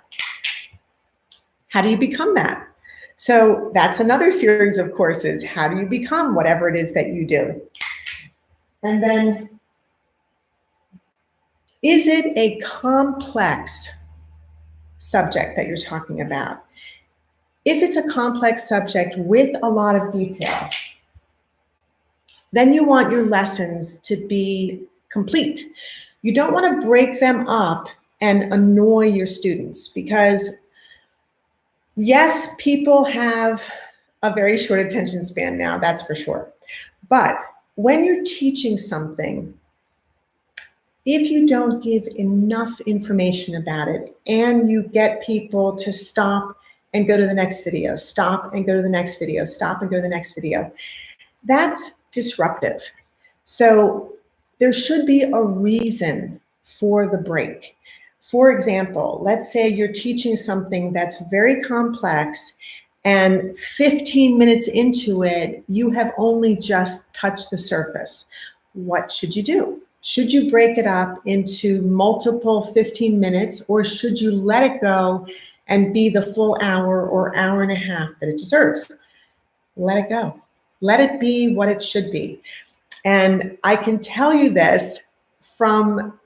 How do you become that? So that's another series of courses. How do you become whatever it is that you do? And then, is it a complex subject that you're talking about? If it's a complex subject with a lot of detail, then you want your lessons to be complete. You don't want to break them up and annoy your students, because yes, people have a very short attention span now, that's for sure. But when you're teaching something, if you don't give enough information about it and you get people to stop and go to the next video, stop and go to the next video, stop and go to the next video, that's disruptive. So there should be a reason for the break. For example, let's say you're teaching something that's very complex and 15 minutes into it, you have only just touched the surface. What should you do? Should you break it up into multiple 15 minutes, or should you let it go and be the full hour or hour and a half that it deserves? Let it go. Let it be what it should be. And I can tell you this from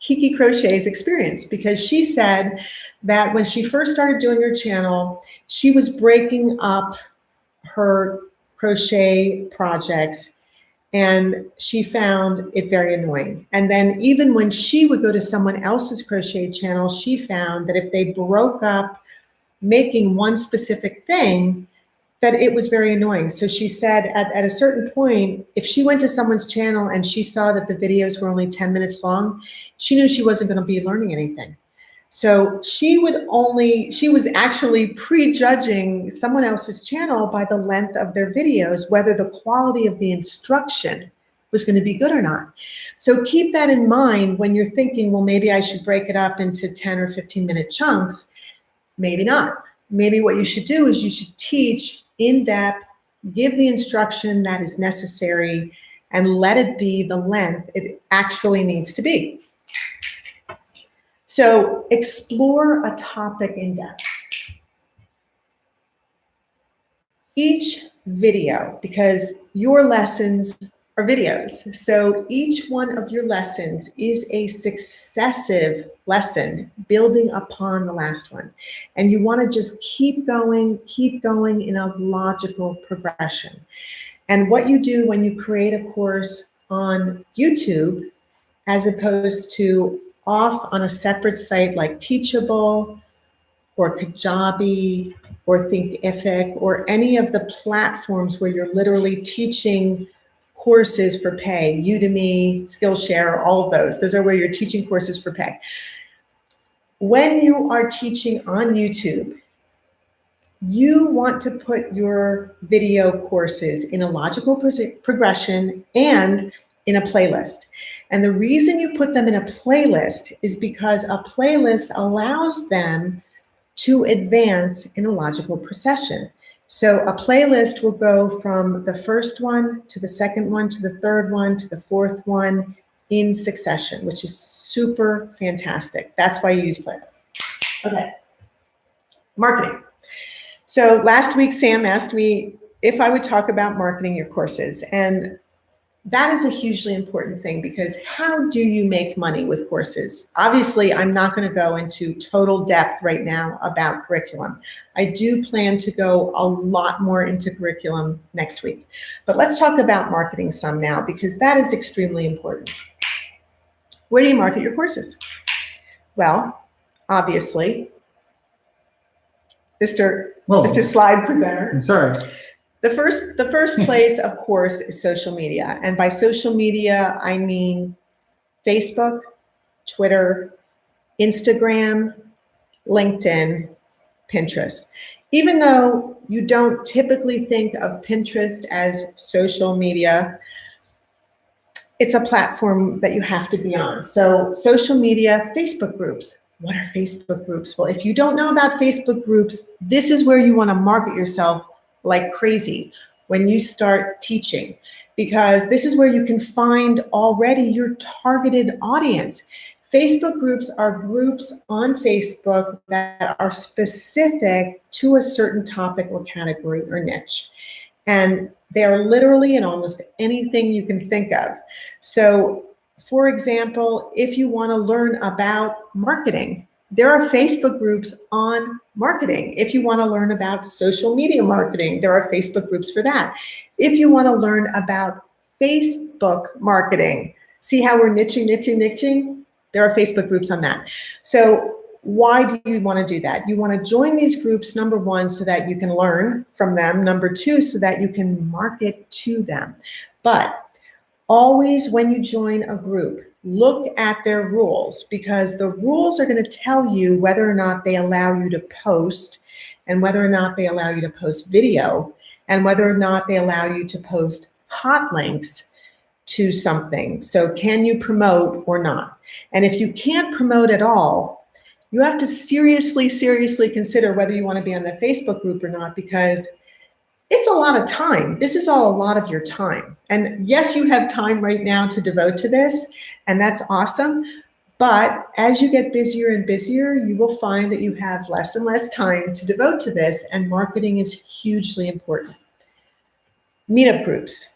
Kiki Crochet's experience, because she said that when she first started doing her channel, she was breaking up her crochet projects and she found it very annoying. And then even when she would go to someone else's crochet channel, she found that if they broke up making one specific thing, that it was very annoying. So she said at a certain point, if she went to someone's channel and she saw that the videos were only 10 minutes long, she knew she wasn't going to be learning anything. So she was actually prejudging someone else's channel by the length of their videos, whether the quality of the instruction was going to be good or not. So keep that in mind when you're thinking, well, maybe I should break it up into 10 or 15-minute chunks. Maybe not. Maybe what you should do is you should teach in depth, give the instruction that is necessary, and let it be the length it actually needs to be. So explore a topic in depth. Each video, because your lessons are videos, so each one of your lessons is a successive lesson building upon the last one. And you want to just keep going in a logical progression. And what you do when you create a course on YouTube, as opposed to off on a separate site like Teachable or Kajabi or Thinkific or any of the platforms where you're literally teaching courses for pay, Udemy, Skillshare, all of those. Those are where you're teaching courses for pay. When you are teaching on YouTube, you want to put your video courses in a logical progression and in a playlist. And the reason you put them in a playlist is because a playlist allows them to advance in a logical procession. So a playlist will go from the first one to the second one to the third one to the fourth one in succession, which is super fantastic. That's why you use playlists. Okay, marketing. So last week, Sam asked me if I would talk about marketing your courses. And that is a hugely important thing, because how do you make money with courses? Obviously, I'm not going to go into total depth right now about curriculum. I do plan to go a lot more into curriculum next week. But let's talk about marketing some now, because that is extremely important. Where do you market your courses? Well, obviously, Mr. Slide Presenter. I'm sorry. The first place, of course, is social media. And by social media, I mean Facebook, Twitter, Instagram, LinkedIn, Pinterest. Even though you don't typically think of Pinterest as social media, it's a platform that you have to be on. So social media, Facebook groups. What are Facebook groups? Well, if you don't know about Facebook groups, this is where you want to market yourself like crazy when you start teaching, because this is where you can find already your targeted audience. Facebook groups are groups on Facebook that are specific to a certain topic or category or niche. And they are literally in almost anything you can think of. So, for example, if you want to learn about marketing, there are Facebook groups on marketing. If you want to learn about social media marketing, there are Facebook groups for that. If you want to learn about Facebook marketing, see how we're niching? There are Facebook groups on that. So why do you want to do that? You want to join these groups, number one, so that you can learn from them. Number two, so that you can market to them. But always when you join a group, look at their rules, because the rules are going to tell you whether or not they allow you to post, and whether or not they allow you to post video, and whether or not they allow you to post hot links to something. So can you promote or not? And if you can't promote at all, you have to seriously consider whether you want to be on the Facebook group or not, because it's a lot of time. This is all a lot of your time. And yes, you have time right now to devote to this, and that's awesome. But as you get busier and busier, you will find that you have less and less time to devote to this, and marketing is hugely important. Meetup groups.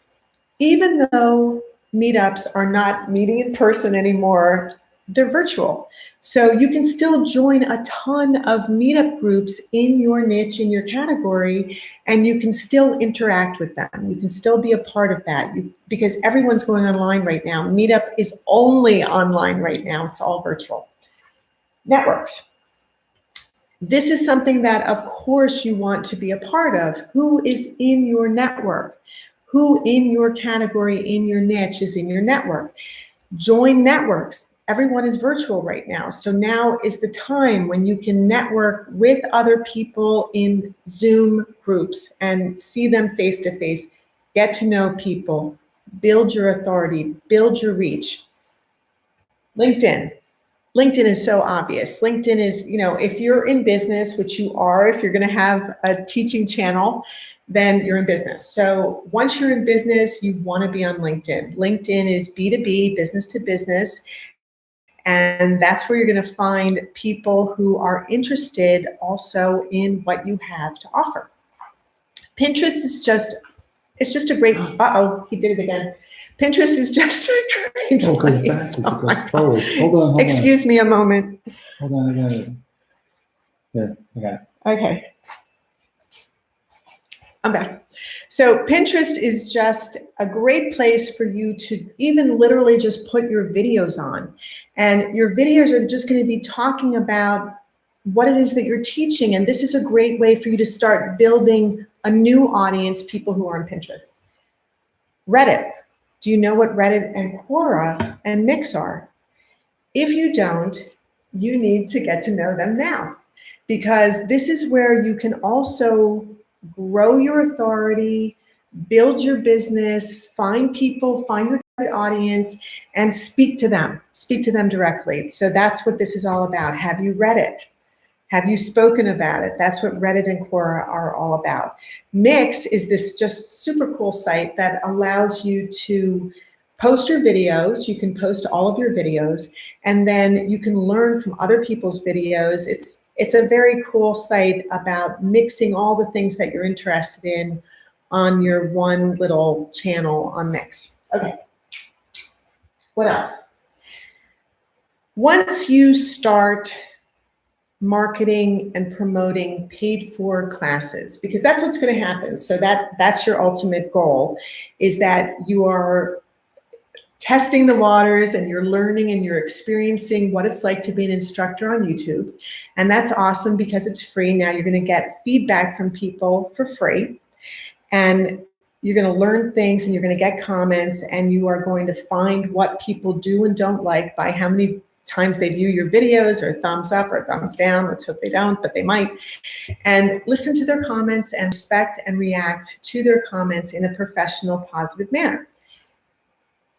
Even though meetups are not meeting in person anymore, they're virtual. So you can still join a ton of meetup groups in your niche, in your category, and you can still interact with them. You can still be a part of that, because everyone's going online right now. Meetup is only online right now. It's all virtual. Networks. This is something that, of course, you want to be a part of. Who is in your network? Who in your category, in your niche is in your network? Join networks. Everyone is virtual right now. So now is the time when you can network with other people in Zoom groups and see them face to face, get to know people, build your authority, build your reach. LinkedIn. LinkedIn is so obvious. LinkedIn is, if you're in business, which you are, if you're going to have a teaching channel, then you're in business. So once you're in business, you want to be on LinkedIn. LinkedIn is B2B, business to business. And that's where you're going to find people who are interested also in what you have to offer. Pinterest is just a great, he did it again. Pinterest is just a great place. Oh my God. Hold on. Excuse me a moment. Hold on, I got it. There, I got it. Okay. I'm back. So Pinterest is just a great place for you to even literally just put your videos on. And your videos are just going to be talking about what it is that you're teaching. And this is a great way for you to start building a new audience, people who are on Pinterest. Reddit. Do you know what Reddit and Quora and Mix are? If you don't, you need to get to know them now, because this is where you can also grow your authority, build your business, find people, find your target audience, and speak to them directly. So that's what this is all about. Have you read it? Have you spoken about it? That's what Reddit and Quora are all about. Mix is this just super cool site that allows you to post your videos. You can post all of your videos, and then you can learn from other people's videos. It's a very cool site about mixing all the things that you're interested in on your one little channel on Mix. Okay. What else? Once you start marketing and promoting paid for classes, because that's what's going to happen. So that's your ultimate goal, is that you are testing the waters and you're learning and you're experiencing what it's like to be an instructor on YouTube. And that's awesome because it's free. Now you're going to get feedback from people for free, and you're going to learn things, and you're going to get comments, and you are going to find what people do and don't like by how many times they view your videos, or thumbs up or thumbs down. Let's hope they don't, but they might. And listen to their comments and respect and react to their comments in a professional, positive manner.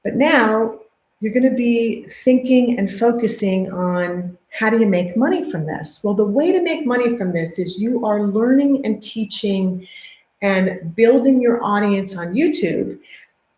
But now you're going to be thinking and focusing on, how do you make money from this? Well, the way to make money from this is you are learning and teaching and building your audience on YouTube,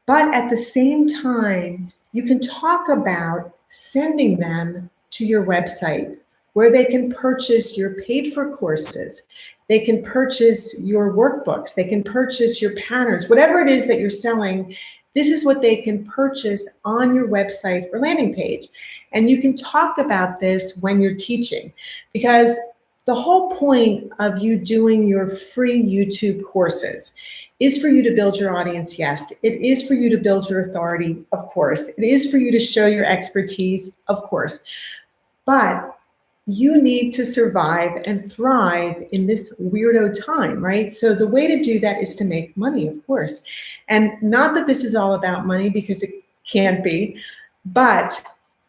but at the same time, you can talk about sending them to your website where they can purchase your paid for courses. They can purchase your workbooks. They can purchase your patterns, whatever it is that you're selling. This is what they can purchase on your website or landing page. And you can talk about this when you're teaching, because the whole point of you doing your free YouTube courses is for you to build your audience, yes. It is for you to build your authority, of course. It is for you to show your expertise, of course. But you need to survive and thrive in this weirdo time, right? So the way to do that is to make money, of course. And not that this is all about money, because it can be, but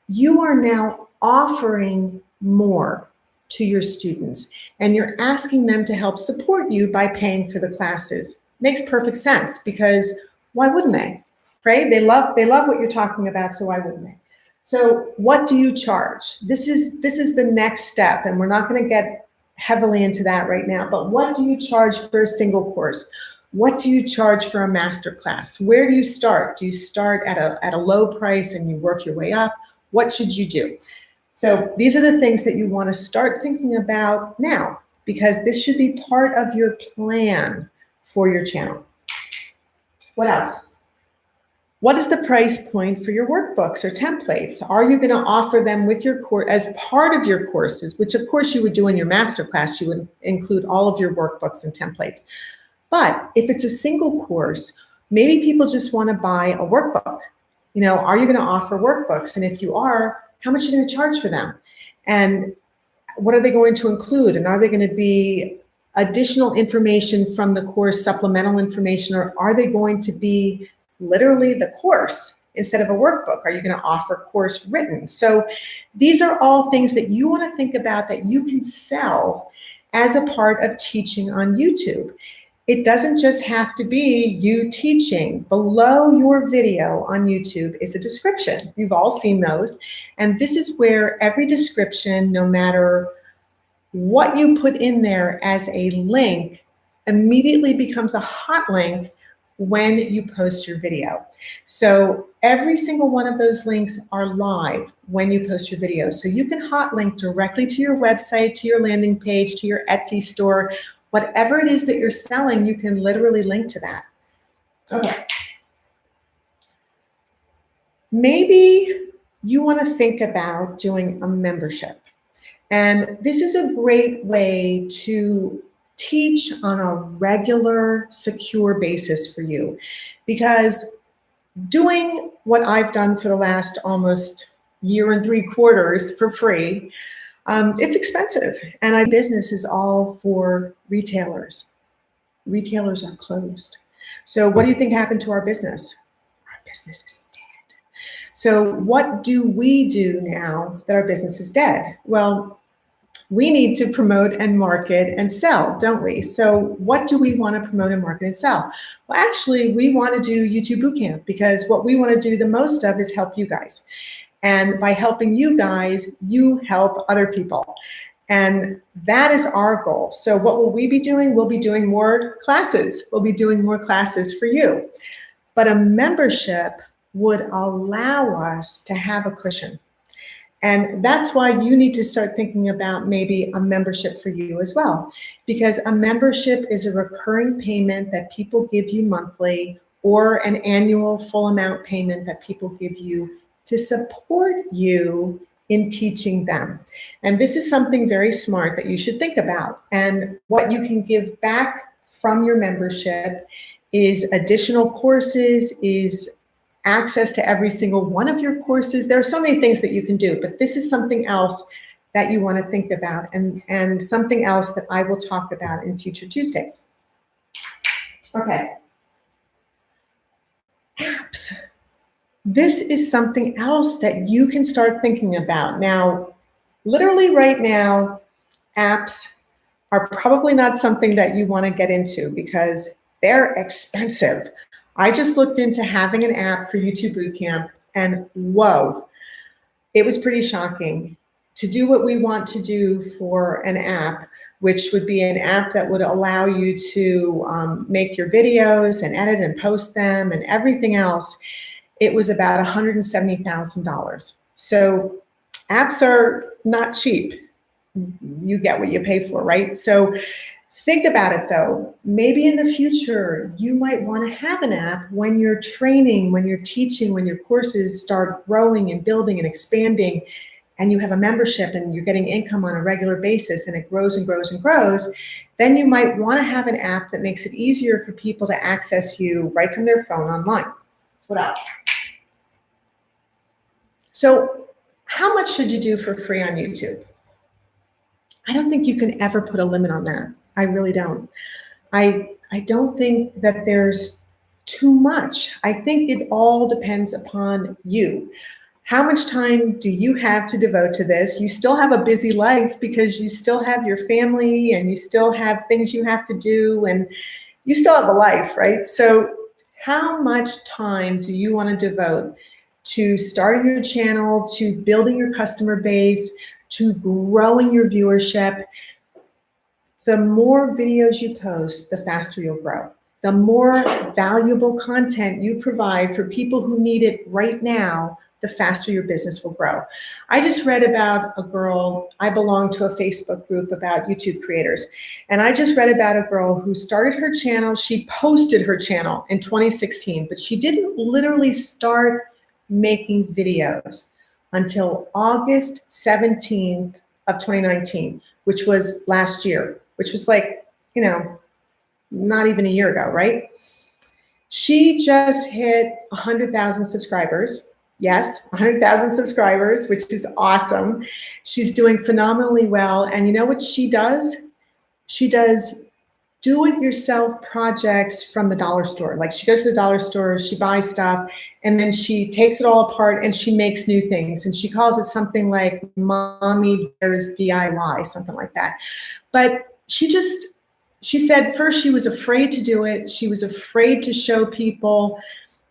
you are now offering more to your students, and you're asking them to help support you by paying for the classes. Makes perfect sense, because why wouldn't they, right? They love what you're talking about, so why wouldn't they? So what do you charge? This is the next step, and we're not going to get heavily into that right now, but what do you charge for a single course? What do you charge for a master class? Where do you start? Do you start at a low price and you work your way up? What should you do? So these are the things that you want to start thinking about now, because this should be part of your plan for your channel. What else? What is the price point for your workbooks or templates? Are you going to offer them with your course as part of your courses, which of course you would do in your masterclass? You would include all of your workbooks and templates. But if it's a single course, maybe people just want to buy a workbook. You know, are you going to offer workbooks? And if you are, how much are you going to charge for them? And what are they going to include? And are they going to be additional information from the course, supplemental information, or are they going to be literally the course instead of a workbook? Are you going to offer course written? So these are all things that you want to think about that you can sell as a part of teaching on YouTube. It doesn't just have to be you teaching. Below your video on YouTube is a description. You've all seen those. And this is where every description, no matter what you put in there as a link, immediately becomes a hot link when you post your video. So every single one of those links are live when you post your video. So you can hot link directly to your website, to your landing page, to your Etsy store. Whatever it is that you're selling, you can literally link to that. Okay. Maybe you want to think about doing a membership. And this is a great way to teach on a regular, secure basis for you. Because doing what I've done for the last almost year and 3 quarters for free, it's expensive. And our business is all for retailers. Retailers are closed. So what do you think happened to our business? Our business is dead. So what do we do now that our business is dead? Well, we need to promote and market and sell, don't we? So what do we want to promote and market and sell? Well, actually, we want to do YouTube Bootcamp, because what we want to do the most of is help you guys. And by helping you guys, you help other people. And that is our goal. So what will we be doing? We'll be doing more classes. We'll be doing more classes for you. But a membership would allow us to have a cushion. And that's why you need to start thinking about maybe a membership for you as well. Because a membership is a recurring payment that people give you monthly, or an annual full amount payment that people give you to support you in teaching them. And this is something very smart that you should think about. And what you can give back from your membership is additional courses, is access to every single one of your courses. There are so many things that you can do, but this is something else that you want to think about, and something else that I will talk about in future Tuesdays. Okay. Apps. This is something else that you can start thinking about. Now, literally right now, apps are probably not something that you want to get into because they're expensive. I just looked into having an app for YouTube Bootcamp, and whoa, it was pretty shocking. To do what we want to do for an app, which would be an app that would allow you to make your videos and edit and post them and everything else, it was about $170,000. So apps are not cheap. You get what you pay for, right? So think about it though. Maybe in the future, you might want to have an app when you're training, when you're teaching, when your courses start growing and building and expanding, and you have a membership and you're getting income on a regular basis and it grows and grows and grows. Then you might want to have an app that makes it easier for people to access you right from their phone online. What else? So how much should you do for free on YouTube? I don't think you can ever put a limit on that. I really don't. I don't think that there's too much. I think it all depends upon you. How much time do you have to devote to this? You still have a busy life because you still have your family and you still have things you have to do and you still have a life, right? So how much time do you want to devote to starting your channel, to building your customer base, to growing your viewership? The more videos you post, the faster you'll grow. The more valuable content you provide for people who need it right now, the faster your business will grow. I just read about a girl, I belong to a Facebook group about YouTube creators, and I just read about a girl who started her channel. She posted her channel in 2016, but she didn't literally start making videos until August 17th of 2019, which was last year, which was like, you know, not even a year ago, right? She just hit 100,000 subscribers. Yes, 100,000 subscribers, which is awesome. She's doing phenomenally well. And you know what she does? She does do-it-yourself projects from the dollar store. Like she goes to the dollar store, she buys stuff, and then she takes it all apart and she makes new things. And she calls it something like Mommy Bears DIY, something like that. But she said first she was afraid to do it. She was afraid to show people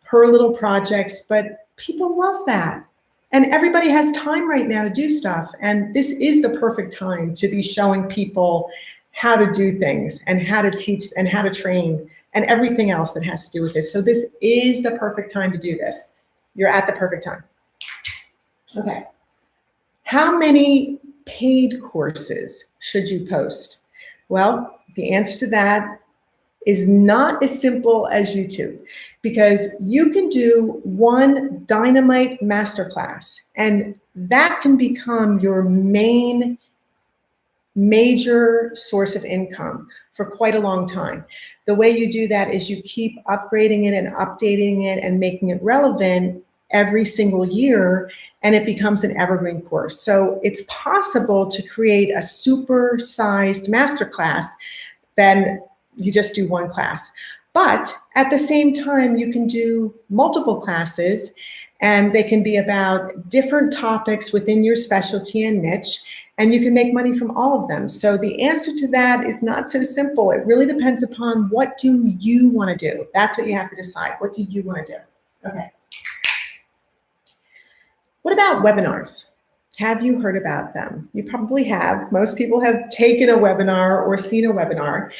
her little projects, but people love that. And everybody has time right now to do stuff. And this is the perfect time to be showing people how to do things and how to teach and how to train and everything else that has to do with this. So this is the perfect time to do this. You're at the perfect time. Okay. How many paid courses should you post? Well, the answer to that is not as simple as YouTube, because you can do one dynamite masterclass and that can become your major source of income for quite a long time. The way you do that is you keep upgrading it and updating it and making it relevant every single year, and it becomes an evergreen course. So it's possible to create a super-sized masterclass, then you just do one class. But at the same time, you can do multiple classes And they can be about different topics within your specialty and niche, and you can make money from all of them. So the answer to that is not so simple. It really depends upon what do you want to do. That's what you have to decide. What do you want to do? Okay. What about webinars? Have you heard about them? You probably have. Most people have taken a webinar or seen a webinar,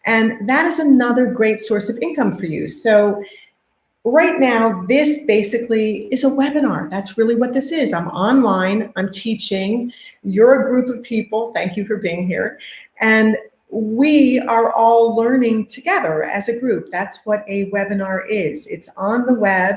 and that is another great source of income for you. So right now, this basically is a webinar. That's really what this is. I'm online, I'm teaching, you're a group of people, thank you for being here, and we are all learning together as a group. That's what a webinar is. It's on the web,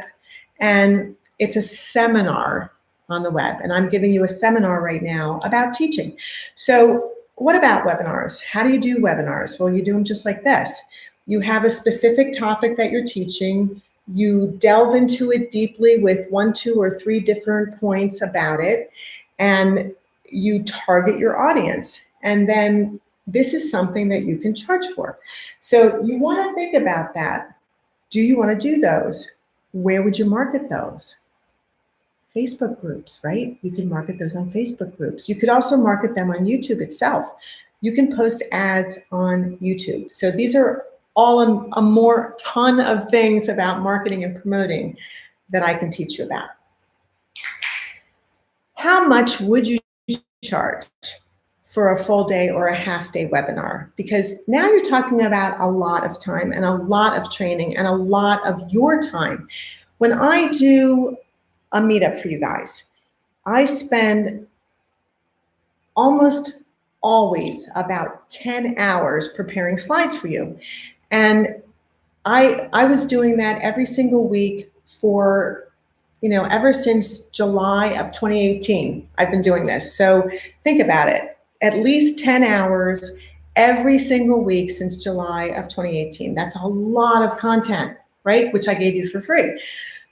and it's a seminar on the web, and I'm giving you a seminar right now about teaching. So what about webinars? How do you do webinars? Well, you do them just like this. You have a specific topic that you're teaching, you delve into it deeply with 1, 2, or 3 different points about it, and you target your audience. And then this is something that you can charge for. So you want to think about that. Do you want to do those? Where would you market those? Facebook groups, right? You can market those on Facebook groups. You could also market them on YouTube itself. You can post ads on YouTube. So these are all a ton of things about marketing and promoting that I can teach you about. How much would you charge for a full day or a half day webinar? Because now you're talking about a lot of time and a lot of training and a lot of your time. When I do a meetup for you guys, I spend almost always about 10 hours preparing slides for you. And I was doing that every single week for, ever since July of 2018, I've been doing this. So think about it, at least 10 hours every single week since July of 2018. That's a lot of content, right? Which I gave you for free.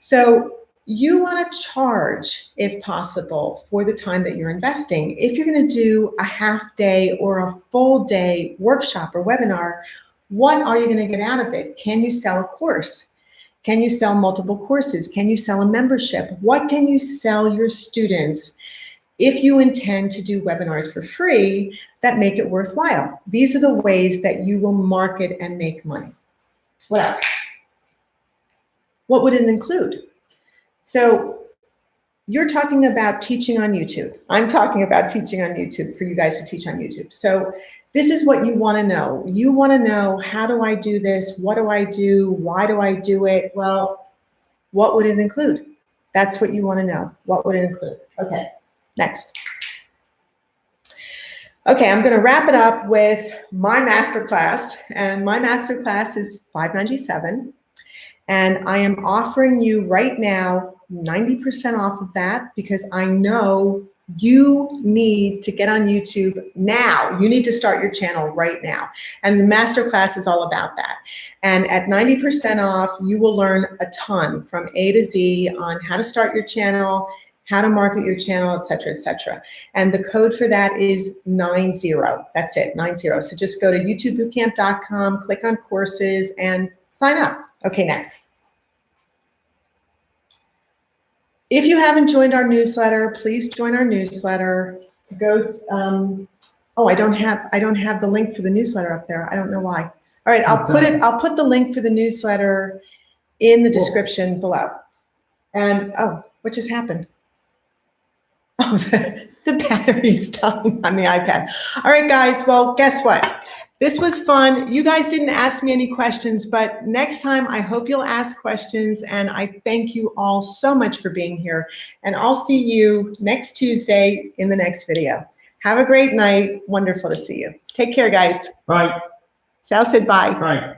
So you want to charge, if possible, for the time that you're investing. If you're going to do a half day or a full day workshop or webinar, what are you going to get out of it? Can you sell a course? Can you sell multiple courses? Can you sell a membership? What can you sell your students if you intend to do webinars for free that make it worthwhile? These are the ways that you will market and make money. What else? What would it include? So you're talking about teaching on YouTube. I'm talking about teaching on YouTube for you guys to teach on YouTube. So this is what you want to know. You want to know, how do I do this? What do I do? Why do I do it? Well, what would it include? That's what you want to know. What would it include? Okay, next. Okay, I'm going to wrap it up with my masterclass, and my masterclass is $597. And I am offering you right now 90% off of that, because I know you need to get on YouTube now. You need to start your channel right now. And the masterclass is all about that. And at 90% off, you will learn a ton from A to Z on how to start your channel, how to market your channel, et cetera, et cetera. And the code for that is 90. That's it, 90. So just go to youtubebootcamp.com, click on courses, and sign up. Okay, next. If you haven't joined our newsletter, please join our newsletter. Go. I don't have the link for the newsletter up there. I don't know why. All right, I'll put the link for the newsletter in the description below. And what just happened? Oh, the battery's dying on the iPad. All right, guys. Well, guess what? This was fun. You guys didn't ask me any questions, but next time I hope you'll ask questions, and I thank you all so much for being here, and I'll see you next Tuesday in the next video. Have a great night. Wonderful to see you. Take care, guys. Bye. Sal said bye. Bye.